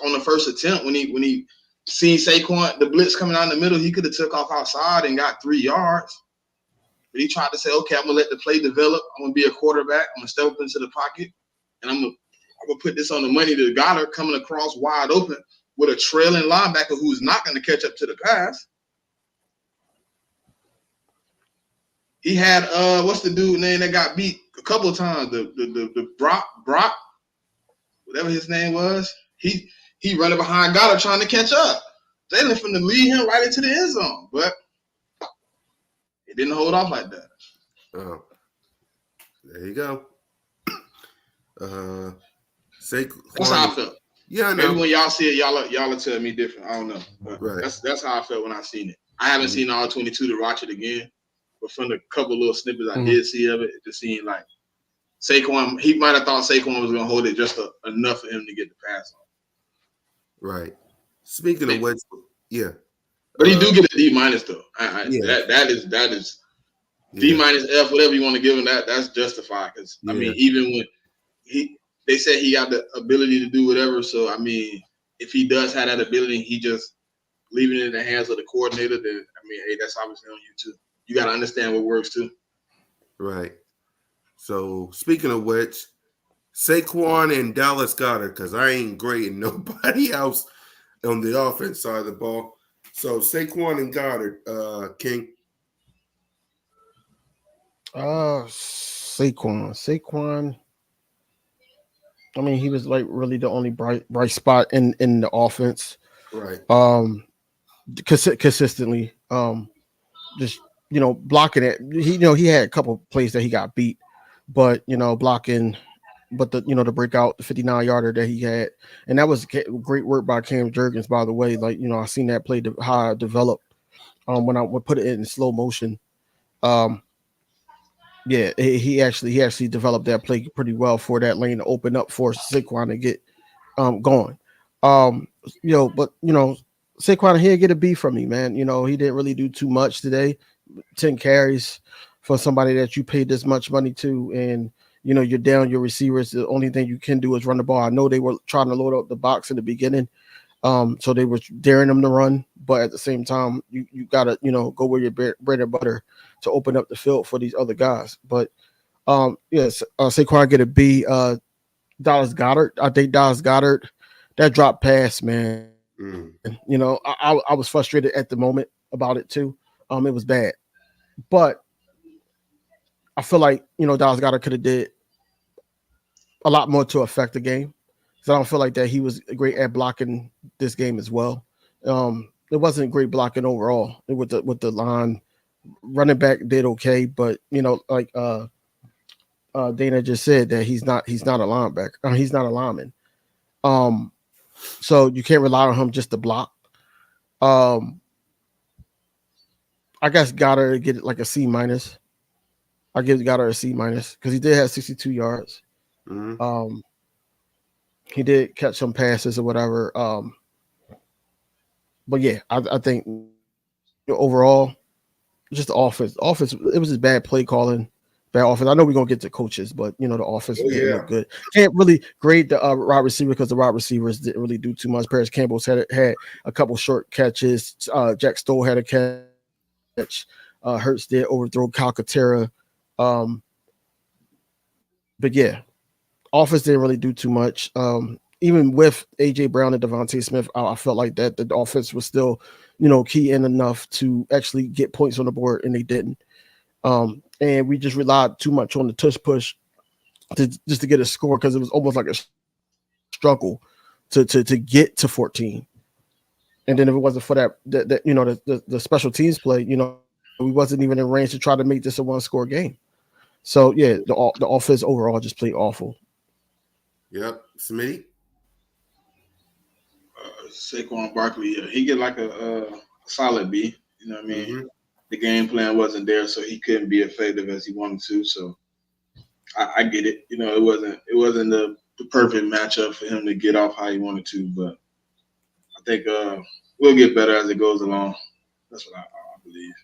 attempt when he seen Saquon, the blitz coming out in the middle. He could have took off outside and got 3 yards. But he tried to say, okay, I'm gonna let the play develop. I'm gonna be a quarterback. I'm gonna step up into the pocket, and I'm gonna put this on the money to Goddard coming across wide open with a trailing linebacker who's not gonna catch up to the pass. He had what's the dude name that got beat a couple of times? The Brock, whatever his name was. He running behind Goddard trying to catch up. Jalen finna lead him right into the end zone, but it didn't hold off like that. Oh, there you go. That's how I felt. Yeah, I know. Maybe when y'all see it, y'all will tell me different. I don't know. But right. That's how I felt when I seen it. I haven't seen all 22 to watch it again, but from the couple little snippets I did see of it, it just seemed like Saquon. He might have thought Saquon was gonna hold it just enough for him to get the pass off. Right. Speaking of which, yeah. But he do get a D minus though. That is D minus F, whatever you want to give him. That's justified because I mean, even when they said he got the ability to do whatever. So I mean, if he does have that ability, he just leaving it in the hands of the coordinator. Then I mean, hey, that's obviously on you too. You got to understand what works too. Right. So speaking of which, Saquon and Dallas Goedert, because I ain't grading nobody else on the offense side of the ball. So Saquon and Goddard, King. Saquon. I mean, he was like really the only bright spot in the offense. Right. Consistently. Just blocking it. He had a couple plays that he got beat, but blocking. But the breakout, the 59-yarder that he had, and that was great work by Cam Jurgens, by the way. Like I seen that play how it developed when I would put it in slow motion. He actually developed that play pretty well for that lane to open up for Saquon to get going. But Saquon here get a B from me, man. He didn't really do too much today. 10 carries for somebody that you paid this much money to, and you're down your receivers. The only thing you can do is run the ball. I know they were trying to load up the box in the beginning, so they were daring them to run, but at the same time, you gotta go with your bread and butter to open up the field for these other guys. But Saquon get a B. Dallas Goedert, I think Dallas Goedert, that drop pass, man. I was frustrated at the moment about it too. It was bad, but I feel like Dallas Goedert could have did a lot more to affect the game. So I don't feel like that he was great at blocking this game as well. It wasn't great blocking overall with the line. Running back did okay, but like Dana just said that he's not a linebacker. He's not a lineman. So you can't rely on him just to block. I guess Goddard get it like a C minus. I give Goddard a C minus because he did have 62 yards. Mm-hmm. He did catch some passes or whatever. But yeah, I think overall, just the offense. Offense, it was just bad play calling, bad offense. I know we're gonna get to coaches, but the offense didn't look good. Can't really grade the wide receiver because the wide receivers didn't really do too much. Paris Campbell's had a couple short catches. Jack Stoll had a catch. Hurts did overthrow Calcaterra. But yeah, offense didn't really do too much. Even with AJ Brown and Devontae Smith, I felt like that the offense was still, key in enough to actually get points on the board, and they didn't. And we just relied too much on the tush push to get a score because it was almost like a struggle to get to 14. And then if it wasn't for that you know, the special teams play, you know, we wasn't even in range to try to make this a one score game. So yeah, the offense overall just played awful. Yep. Smitty? Saquon Barkley, yeah, he get like a solid B. You know what I mean? Mm-hmm. The game plan wasn't there, so he couldn't be effective as he wanted to. So I get it. You know, it wasn't the perfect matchup for him to get off how he wanted to, but I think we'll get better as it goes along. That's what I believe.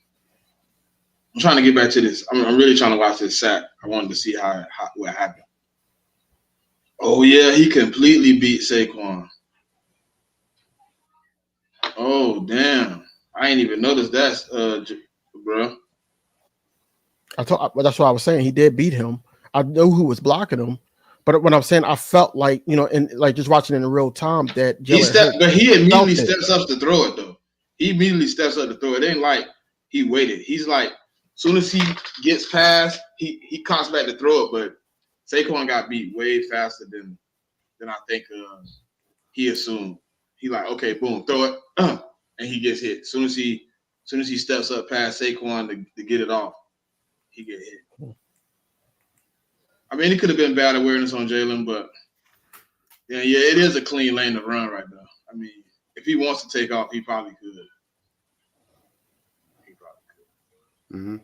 I'm trying to get back to this. I'm really trying to watch this sack. I wanted to see how what happened. Oh yeah, he completely beat Saquon. Oh damn, I ain't even noticed that, bro. That's what I was saying. He did beat him. I know who was blocking him, but when I'm saying I felt like, you know, and like just watching it in real time that Jalen Hurts But he immediately felt it. steps up to throw it though. He immediately steps up to throw it. It ain't like he waited. He's like, soon as he gets past, he comes back to throw it. But Saquon got beat way faster than I think he assumed. He like, okay, boom, throw it, and he gets hit. Soon as he steps up past Saquon to get it off, he get hit. I mean, it could have been bad awareness on Jalen, but yeah, it is a clean lane to run right now. I mean, if he wants to take off, he probably could. Mm-hmm.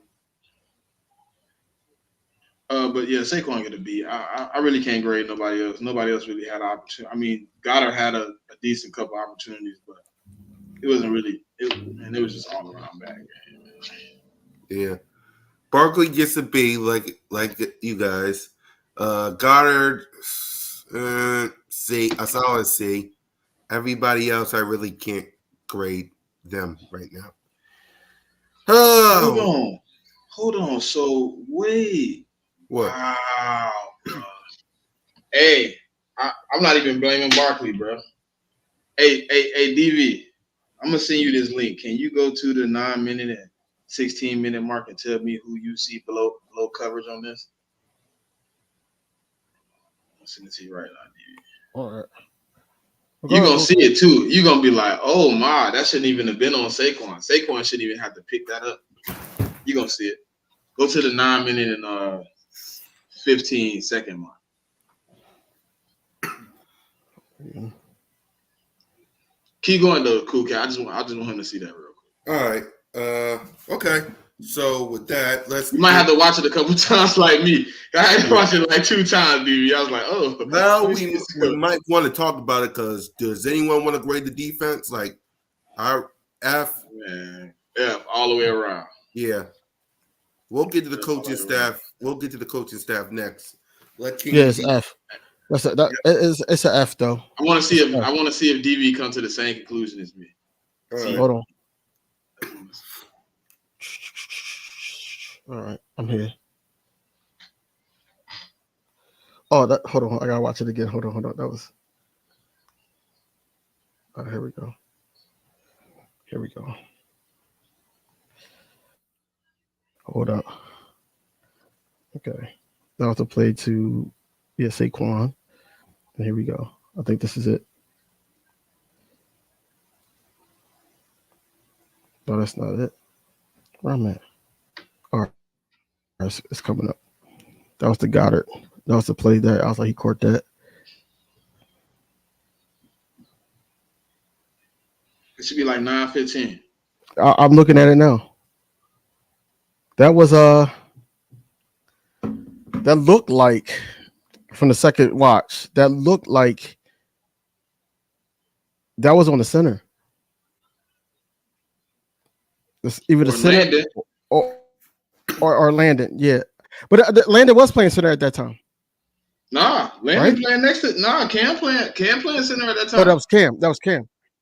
But yeah, Saquon get a B. I really can't grade nobody else. Nobody else really had an opportunity. I mean, Goddard had a decent couple opportunities, but it wasn't really. It was just all around bad game. Yeah. Barkley gets a B, like you guys. Goddard, C. I saw a C. Everybody else, I really can't grade them right now. Oh, Hold on. So wait. what? Wow. Bro. Hey, I'm not even blaming Barkley, bro. Hey, DV. I'm gonna send you this link. Can you go to the 9-minute and 16-minute mark and tell me who you see below coverage on this? I'm sending it to you right now, DV. All right. You're gonna see it too. You're gonna be like, oh my, that shouldn't even have been on Saquon. Saquon shouldn't even have to pick that up. You're gonna see it. Go to the 9-minute and 15-second mark. Yeah. Keep going though, cool cat. I just want him to see that real quick. All right. Okay. So with that, You might have to watch it a couple times like me. I had to watch it like 2 times, DV. I was like, oh. Well, we might want to talk about it because does anyone want to grade the defense? Like our F? Man, F all the way around. Yeah. We'll get to the coaching staff. We'll get to the coaching staff next. It's F. It's an F though. I want to see if DV comes to the same conclusion as me. Right. Hold on. All right, I'm here. Oh, hold on. I gotta watch it again. Hold on. That was. Here we go. Hold up. Okay. That was the play to Saquon. And here we go. I think this is it. No, that's not it. Where am I at? All right. It's coming up. That was the Goddard. That was the play that I was like, he caught that. It should be like 9:15. I'm looking at it now. That was that looked like from the second watch. That looked like that was on the center. It's either the center Landon. or Landon. Yeah, but Landon was playing center at that time. Nah, Landon playing next to Cam playing center at that time. No, that was Cam.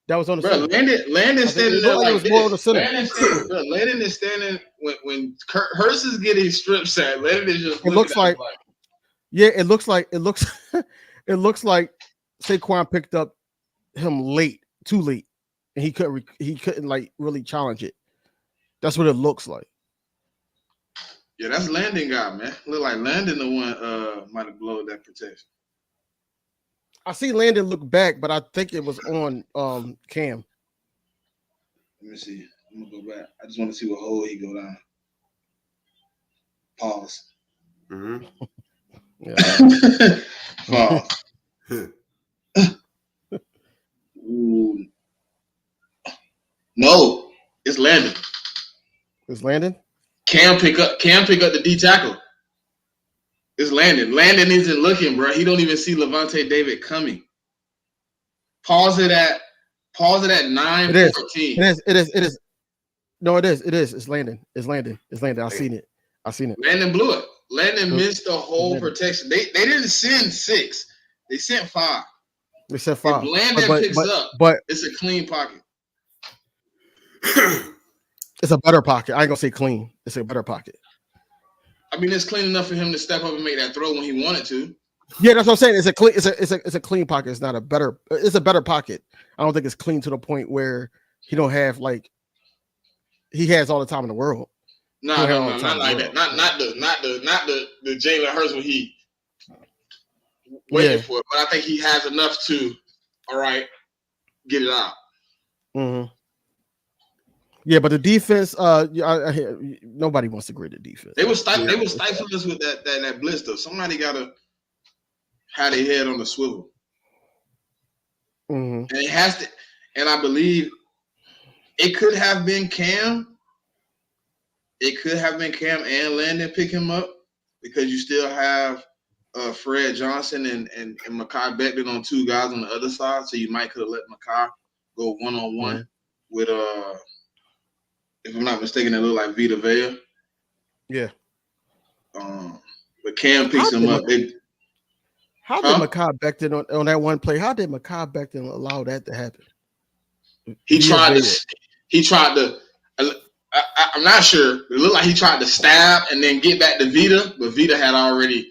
That was on the center. Landon standing there like was more on the center. Landon is standing when Hurst is getting strip sacked. Landon is just. It looks like. Yeah, it looks like it looks like Saquon picked up him too late, and he couldn't like really challenge it. That's what it looks like. Yeah, that's Landon guy, man. Look like Landon the one might have blown that protection. I see Landon look back, but I think it was on Cam. Let me see. I'm gonna go back. I just want to see what hole he go down. Pause. Mm-hmm. Pause. Ooh. No, it's Landon. It's Landon. Cam pick up the D tackle. It's Landon. Landon isn't looking, bro. He don't even see Levante David coming. Pause it at 9:14. It is. No, it is. It's Landon. It's Landon. I seen it. Landon blew it. Landon missed the whole protection. They didn't send 6. They sent 5. They said 5. If Landon picks up, but it's a clean pocket. it's a better pocket. I ain't gonna say clean. It's a better pocket. I mean, it's clean enough for him to step up and make that throw when he wanted to. Yeah, that's what I'm saying. It's a clean. It's a clean pocket. It's not a better. It's a better pocket. I don't think it's clean to the point where he don't have like he has all the time in the world. No, not like that. Not the Jalen Hurts when he waiting for it. But I think he has enough to, all right, get it out. Mm-hmm. Yeah, but the defense, nobody wants to grade the defense. They were stifling us with that blitz though. Somebody gotta have their head on the swivel. Mm-hmm. And it has to, and I believe it could have been Cam. It could have been Cam and Landon pick him up because you still have Fred Johnson and Mekhi Becton on 2 guys on the other side. So you might could have let Mekhi go one-on-one with if I'm not mistaken, it looked like Vita Vea. Yeah. But Cam picks him up. How did Mekhi Becton on that one play? How did Mekhi Becton allow that to happen? He tried to. I'm not sure. It looked like he tried to stab and then get back to Vita, but Vita had already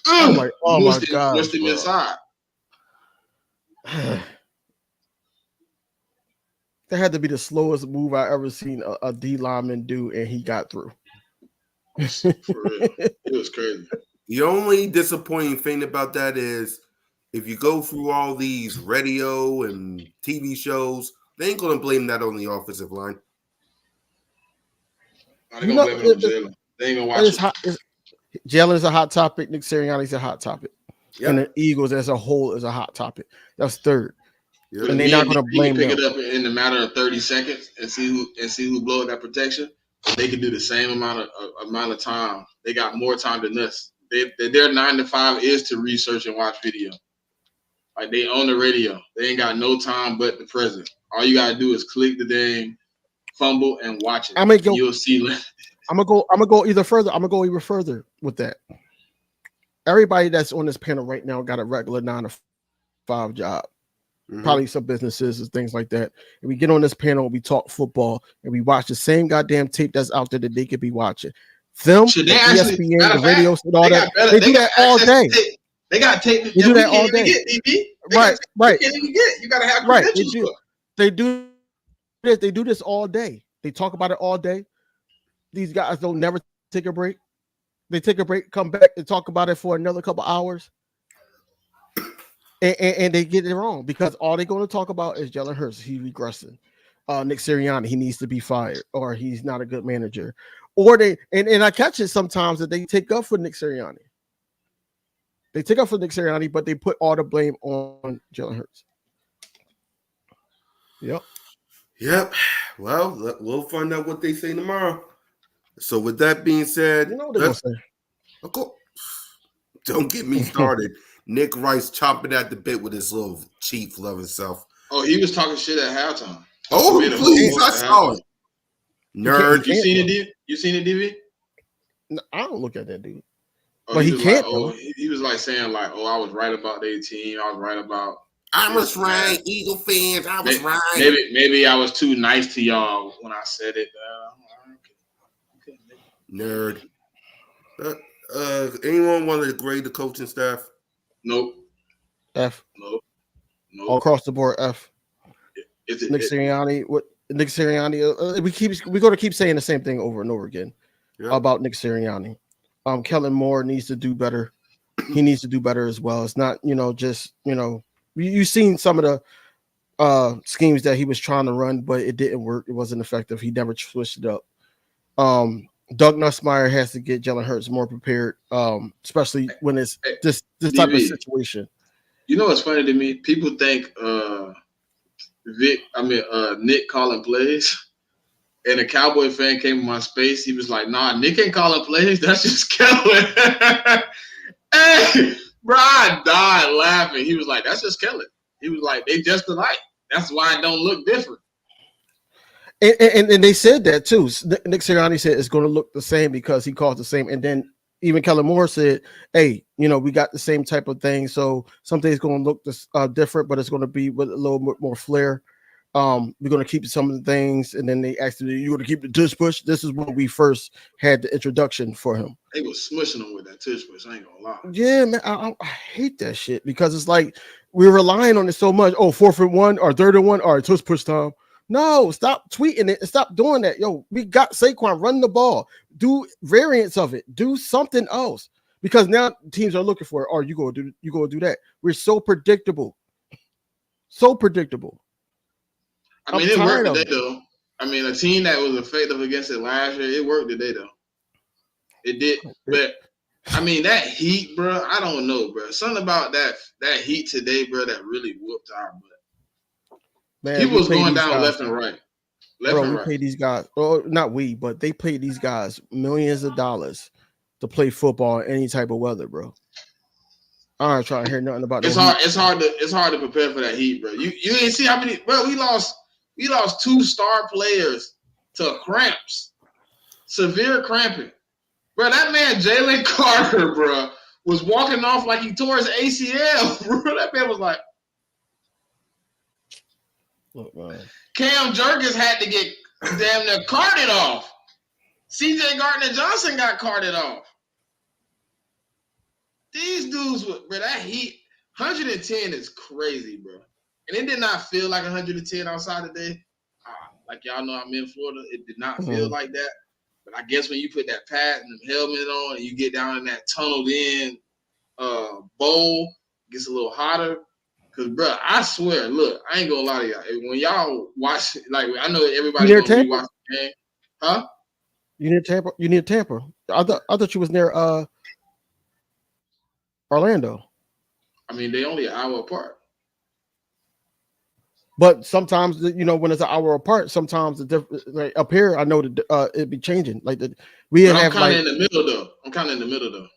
pushed him inside. That had to be the slowest move I ever seen a D lineman do, and he got through. For real. It was crazy. The only disappointing thing about that is if you go through all these radio and TV shows, they ain't going to blame that on the offensive line. They're going to blame it on Jalen. They ain't going to watch it. Jalen is a hot topic. Nick Sirianni's a hot topic. Yep. And the Eagles as a whole is a hot topic. That's third. Yep. And they're not going to blame pick them. it up in a matter of 30 seconds and see who blow that protection. They can do the same amount of time. They got more time than us. Their 9 to 5 is to research and watch video. Like they own the radio. They ain't got no time but the present. All you gotta do is click the dang fumble and watch it. You'll see. I'm gonna go even further with that. Everybody that's on this panel right now got a regular 9 to 5 job. Mm-hmm. Probably some businesses and things like that. And we get on this panel, we talk football, and we watch the same goddamn tape that's out there that they could be watching. Them, ESPN, the radios, and all that. They do that all day. They got tape. They do that all day. Right. You gotta have credentials. Right. They do this. They do this all day. They talk about it all day. These guys don't never take a break. They take a break, come back, and talk about it for another couple hours. And they get it wrong because all they're going to talk about is Jalen Hurts. He's regressing. Nick Sirianni, he needs to be fired, or he's not a good manager. Or they and I catch it sometimes that they take up for Nick Sirianni. They take up for Nick Sirianni, but they put all the blame on Jalen Hurts. Yep. Well, we'll find out what they say tomorrow. So with that being said, you know what they're gonna say. Don't get me started. Nick Rice chomping at the bit with his little chief loving self. Oh, he was talking shit at halftime. Oh, please, I saw it. Nerd. You seen it, DV? No, I don't look at that dude. Oh, but he can't. Like, he was like saying like, "Oh, I was right about their team. I was right about." I was right, Eagle fans. I was right. Maybe I was too nice to y'all when I said it. Nerd. Anyone want to grade the coaching staff? Nope. F. Nope. All across the board, F. Nick Sirianni. What Nick Sirianni? We're going to keep saying the same thing over and over again about Nick Sirianni. Kellen Moore needs to do better. He needs to do better as well. It's not, just you've seen some of schemes that he was trying to run, but it didn't work. It wasn't effective. He never switched it up. Doug Nussmeier has to get Jalen Hurts more prepared, especially when it's Hey, this type of DB, situation. you know what's funny to me? People think Nick calling plays. And a Cowboy fan came in my space. He was like, "Nah, Nick ain't calling plays. That's just Kellen." Hey, bro, I died laughing. He was like, "That's just Kellen." He was like, "They just alike. That's why it don't look different." And they said that too. Nick Sirianni said it's going to look the same because he calls the same. And then even Kellen Moore said, "Hey, we got the same type of thing. So some things going to look different, but it's going to be with a little bit more flair. We're going to keep some of the things." And then they asked him, "You going to keep the tush push?" This is when we first had the introduction for him. They was smushing him with that tush push. I ain't gonna lie. Yeah, man, I hate that shit because it's like we're relying on it so much. Oh, 4th and 1 or 3rd and 1 or tush push time. No, stop tweeting it and stop doing that. Yo, we got Saquon, run the ball, do variants of it, do something else. Because now teams are looking for it. Or you go do that. We're so predictable. So predictable. I mean, it worked today though. I mean, a team that was effective against it last year, it worked today though. It did. But I mean, that heat, bro, I don't know, bro. Something about that heat today, bro, that really whooped our butt. Man, people was going down left and right. We pay these guys, well, not we, but they pay these guys millions of dollars to play football in any type of weather, bro. I ain't trying to hear nothing about it's hard. Heat. It's hard to prepare for that heat, bro. You didn't see how many, bro. We lost 2 star players to cramps, severe cramping, bro. That man Jalen Carter, bro, was walking off like he tore his ACL, bro. That man was like. Look, Cam Jerkins had to get damn near carted off. CJ Gardner-Johnson got carted off. These dudes, bro, that heat, 110 is crazy, bro. And it did not feel like 110 outside today. Like y'all know I'm in Florida. It did not feel like that. But I guess when you put that pad and the helmet on and you get down in that tunneled in bowl, it gets a little hotter. Because, bro, I swear, look, I ain't going to lie to y'all. When y'all watch, like, I know everybody going to watch the game. Huh? You near Tampa? You near Tampa? I thought you was near Orlando. I mean, they only an hour apart. But sometimes, when it's an hour apart, sometimes the different, like up here, I know that it be changing. Like I'm kind of in the middle though.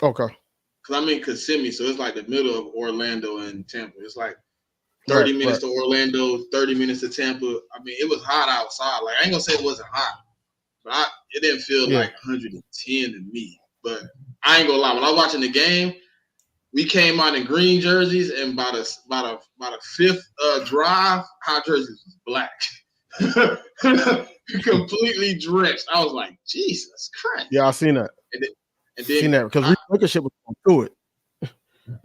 Okay. Because I'm in Kissimmee, so it's like the middle of Orlando and Tampa. It's like 30 minutes to Orlando, 30 minutes to Tampa. I mean, it was hot outside. Like, I ain't going to say it wasn't hot, but it didn't feel like 110 to me. But I ain't going to lie. When I was watching the game, we came out in green jerseys, and by the fifth drive, our jerseys was black. Completely drenched. I was like, Jesus Christ. Yeah, I seen that. And then seen that because Ricochet was going through it.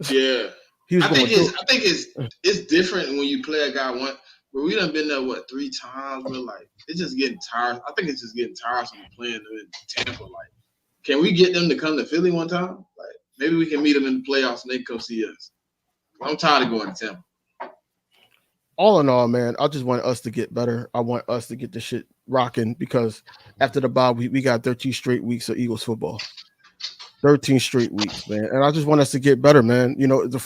Yeah. I think it's different when you play a guy one. But we done been there 3 times. We're like, it's just getting tired. I think it's just getting tiresome playing in Tampa. Like, can we get them to come to Philly one time? Like, maybe we can meet them in the playoffs and they can come see us. I'm tired of going to Tampa. All in all, man, I just want us to get better. I want us to get the shit rocking because after the bye, we got 13 straight weeks of Eagles football. 13 straight weeks, man. And I just want us to get better, man. The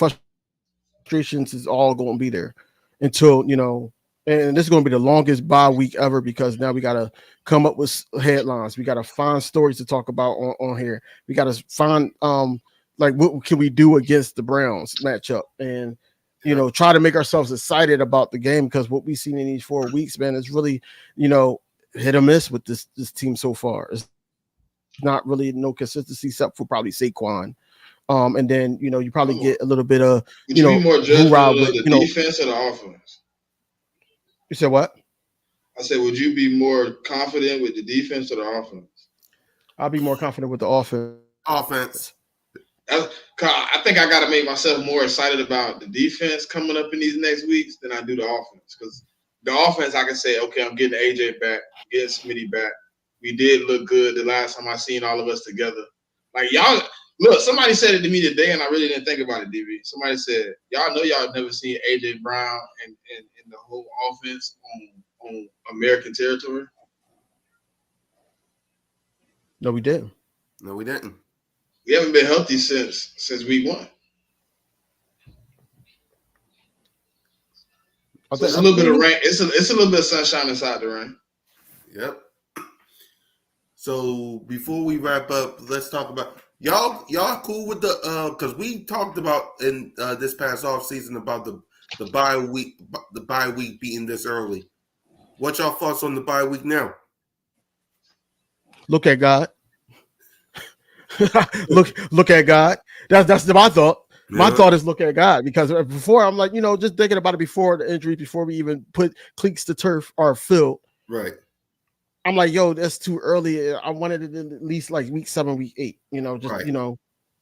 frustrations is all going to be there until, and this is going to be the longest bye week ever because now we got to come up with headlines. We got to find stories to talk about on here. We got to find, like, what can we do against the Browns matchup and, try to make ourselves excited about the game because what we've seen in these 4 weeks, man, is really, hit or miss with this team so far. It's not really no consistency except for probably Saquon. And then, you probably get a little bit of, Would you be more judgmental of the defense or the offense? You said what? I said, would you be more confident with the defense or the offense? I'll be more confident with the offense. I think I got to make myself more excited about the defense coming up in these next weeks than I do the offense. Because the offense, I can say, okay, I'm getting AJ back, getting Smitty back. We did look good the last time I seen all of us together. Like, y'all Look, somebody said it to me today, and I really didn't think about it, DB. Somebody said, y'all know y'all have never seen A.J. Brown and the whole offense on American territory. No, we didn't. No, we didn't. We haven't been healthy since week 1. So it's a little bit of rain. It's a little bit of sunshine inside the rain. Yep. So before we wrap up, let's talk about y'all cool with the because we talked about in this past off season about the bye week being this early. What's y'all thoughts on the bye week now? Look at God. look at God. That's my thought. My thought is look at God, because before I'm like, just thinking about it before the injury, before we even put cleats to turf or field. Right. I'm like, yo, that's too early. I wanted it at least like week 7, week 8,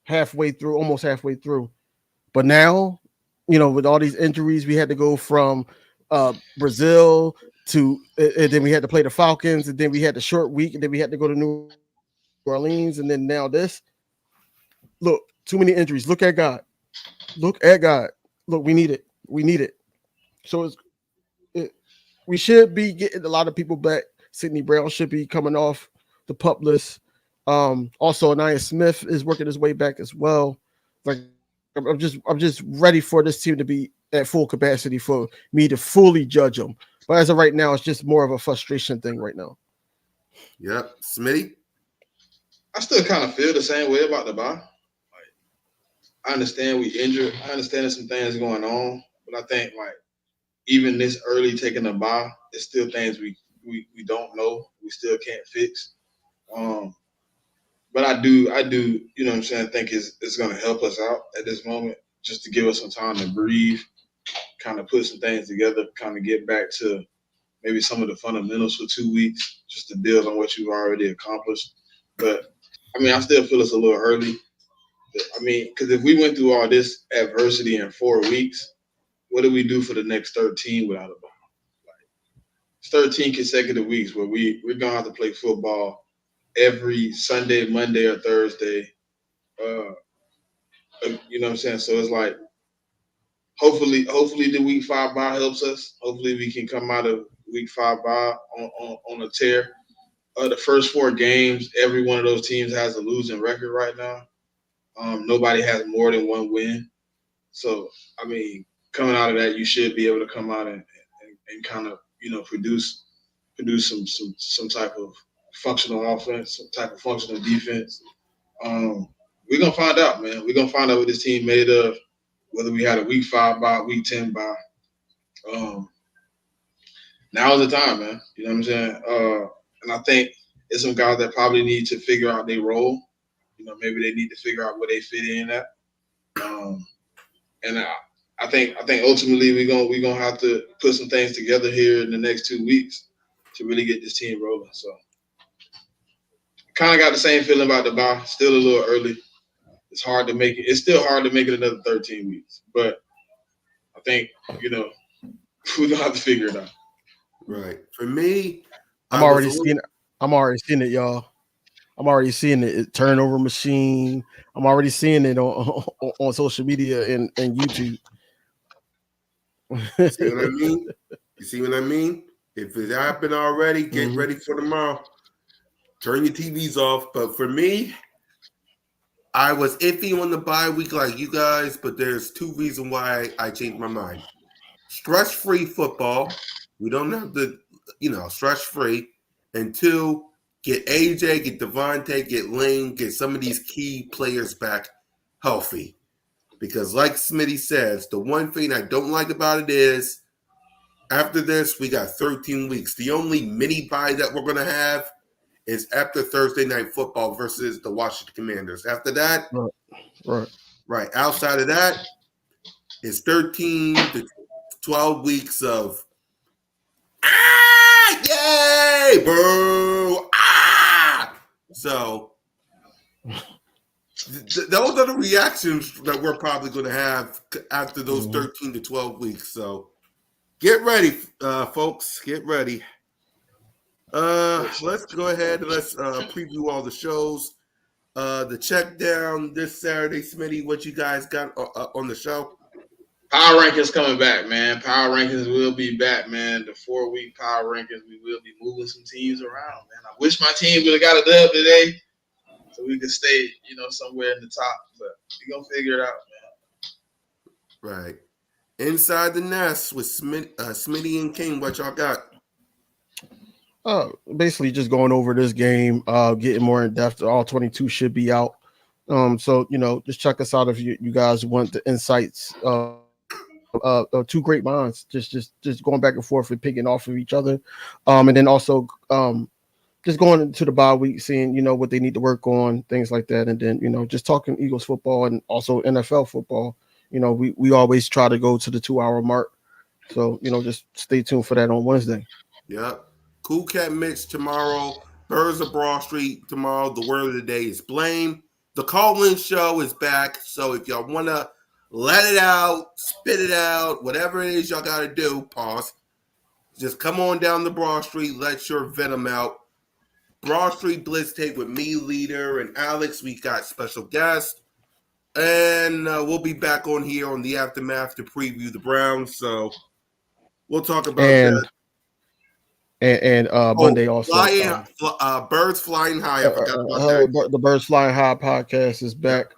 halfway through, almost halfway through. But now, with all these injuries, we had to go from Brazil to, and then we had to play the Falcons, and then we had the short week, and then we had to go to New Orleans, and then now this. Look, too many injuries. Look at God. Look at God. Look, we need it. We need it. So we should be getting a lot of people back. Sidney Brown should be coming off the PUP list. Also, Anaya Smith is working his way back as well. Like, I'm just ready for this team to be at full capacity for me to fully judge them. But as of right now, it's just more of a frustration thing right now. Yep. Smitty? I still kind of feel the same way about the bye. I understand we injured. I understand there's some things going on, but I think even this early taking a bye, it's still things we don't know. We still can't fix. But I do, you know what I'm saying, think it's going to help us out at this moment, just to give us some time to breathe, kind of put some things together, kind of get back to maybe some of the fundamentals for 2 weeks, just to build on what you've already accomplished. But, I still feel it's a little early. Because if we went through all this adversity in 4 weeks, what do we do for the next 13 without a bye? It's 13 consecutive weeks where we're going to have to play football every Sunday, Monday, or Thursday. You know what I'm saying? So it's like, hopefully the week 5 bye helps us. Hopefully we can come out of week 5 bye on a tear. The first 4 games, every one of those teams has a losing record right now. Nobody has more than 1 win. So, coming out of that, you should be able to come out and kind of, produce some type of functional offense, some type of functional defense. We're going to find out, man. We're going to find out what this team made of, whether we had a week 5 bye, week 10 bye. Now is the time, man. You know what I'm saying? And I think it's some guys that probably need to figure out their role. Maybe they need to figure out where they fit in at. And I think ultimately we're gonna have to put some things together here in the next 2 weeks to really get this team rolling. So, kind of got the same feeling about the bye. Still a little early. It's hard to make it. It's still hard to make it another 13 weeks. But I think we're gonna have to figure it out. Right. For me, I'm already seeing it, y'all. I'm already seeing it. Turnover machine. I'm already seeing it on social media and YouTube. See what I mean? You see what I mean? If it happened already, get ready for tomorrow. Turn your TVs off. But for me, I was iffy on the bye week like you guys, but there's 2 reasons why I changed my mind. Stress-free football. We don't have to, stress-free. And 2, get AJ, get Devontae, get Lane, get some of these key players back healthy. Because like Smitty says, the one thing I don't like about it is after this, we got 13 weeks. The only mini bye that we're going to have is after Thursday Night Football versus the Washington Commanders. After that, right. Outside of that, it's 13 to 12 weeks of yay, bro, So those are the reactions that we're probably going to have after those 13 to 12 weeks. So get ready, folks. Get ready. Let's go ahead and let's preview all the shows. the check down this Saturday, Smitty. What you guys got on the show? Power rankings coming back, man. Power rankings will be back, man. The 4-week power rankings, we will be moving some teams around, man. I wish my team would have got a dub today, so we could stay, somewhere in the top. But we gonna figure it out, Right. Inside the nest with Smitty and King. What y'all got? Basically just going over this game, getting more in depth. All 22 should be out. So just check us out if you guys want the insights. Two great minds, just going back and forth and picking off of each other, and then also just going into the bye week, seeing what they need to work on, things like that, and then just talking Eagles football and also NFL football. We always try to go to the 2-hour mark, so just stay tuned for that on Wednesday. Yep. Cool Cat Mix tomorrow. Birds of Broad Street tomorrow. The word of the day is blame. The call-in show is back, so if y'all want to let it out, spit it out, whatever it is y'all got to do, pause. Just come on down the Broad Street, let your venom out. Broad Street Blitz Tape with me, Leader, and Alex. We got special guests. And we'll be back on here on the Aftermath to preview the Browns. So we'll talk about that. And Monday also. Birds Flying High. I forgot about that. The Birds Flying High podcast is back.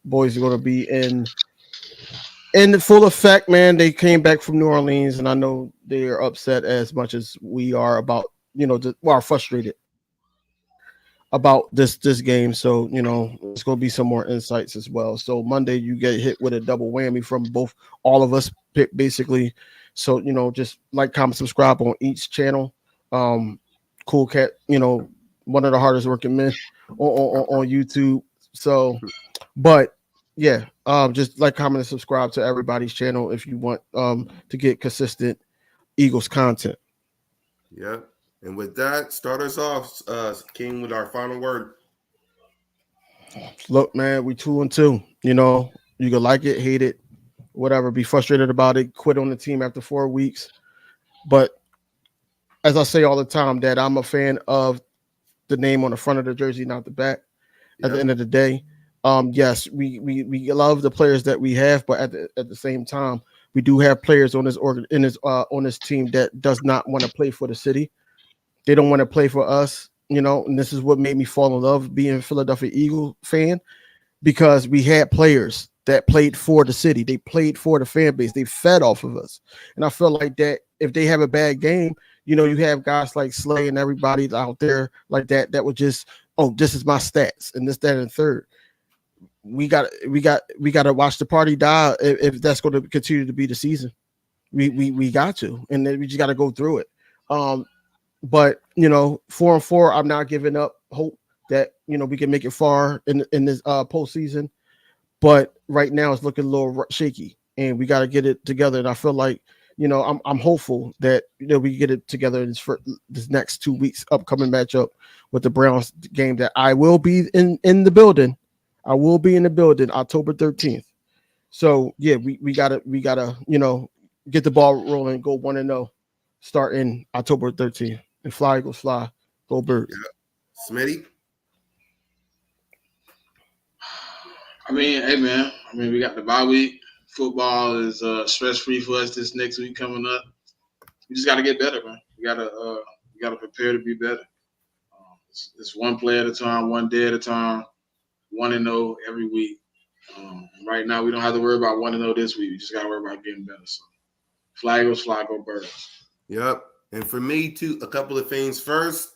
Boys are going to be in full effect, man. They came back from New Orleans, and I know they are upset as much as we are about, are frustrated about this game. So, it's going to be some more insights as well. So Monday you get hit with a double whammy from all of us, basically. So, just like, comment, subscribe on each channel. Cool Cat, one of the hardest working men on YouTube. So, but yeah, just like, comment, and subscribe to everybody's channel if you want to get consistent Eagles content. Yeah. And with that, start us off, King, with our final word. Look, man, we 2-2. You can like it, hate it, whatever, be frustrated about it, quit on the team after 4 weeks. But as I say all the time, that I'm a fan of the name on the front of the jersey, not the back. At the end of the day, yes, we love the players that we have, but at the same time, we do have players on this on this team that does not want to play for the city. They don't want to play for us, and this is what made me fall in love being a Philadelphia Eagle fan, because we had players that played for the city. They played for the fan base. They fed off of us. And I feel like that if they have a bad game, you have guys like Slay and everybody out there like that would just, oh, this is my stats and this, that, and third. We got to watch the party die if that's going to continue to be the season. We got to, and then we just got to go through it. But 4-4, I'm not giving up hope that we can make it far in this postseason. But right now it's looking a little shaky, and we got to get it together. And I feel like I'm hopeful that we get it together in this next 2 weeks upcoming matchup with the Browns game that I will be in the building. I will be in the building October 13th. So yeah, we gotta get the ball rolling, go 1-0, starting October 13th. And fly, Eagles, fly, go Birds. Yeah. Smitty? I mean, hey man. We got the bye week. Football is stress-free for us this next week coming up. We just got to get better, man. We gotta prepare to be better. It's one play at a time, one day at a time, 1-0 every week. Right now, we don't have to worry about 1-0 this week. We just got to worry about getting better. So, fly, Eagles, fly, go Birds. Yep. And for me, too, a couple of things. First,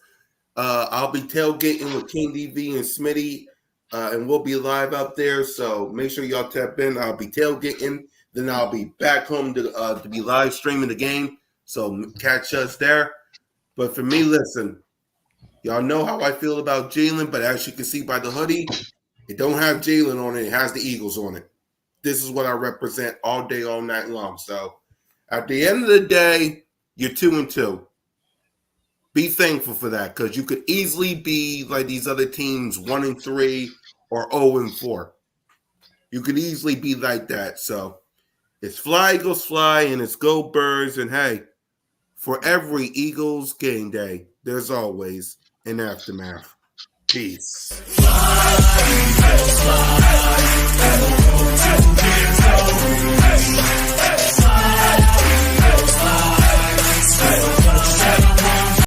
I'll be tailgating with King DV and Smitty, and we'll be live out there. So make sure y'all tap in. I'll be tailgating. Then I'll be back home to be live streaming the game. So catch us there. But for me, listen, y'all know how I feel about Jalen, but as you can see by the hoodie, it don't have Jalen on it. It has the Eagles on it. This is what I represent all day, all night long. So at the end of the day, you're 2-2. Be thankful for that, because you could easily be like these other teams, 1-3 or 0-4. You could easily be like that. So it's fly, Eagles, fly, and it's go Birds. And hey, for every Eagles game day, there's always an aftermath. Peace. Slide,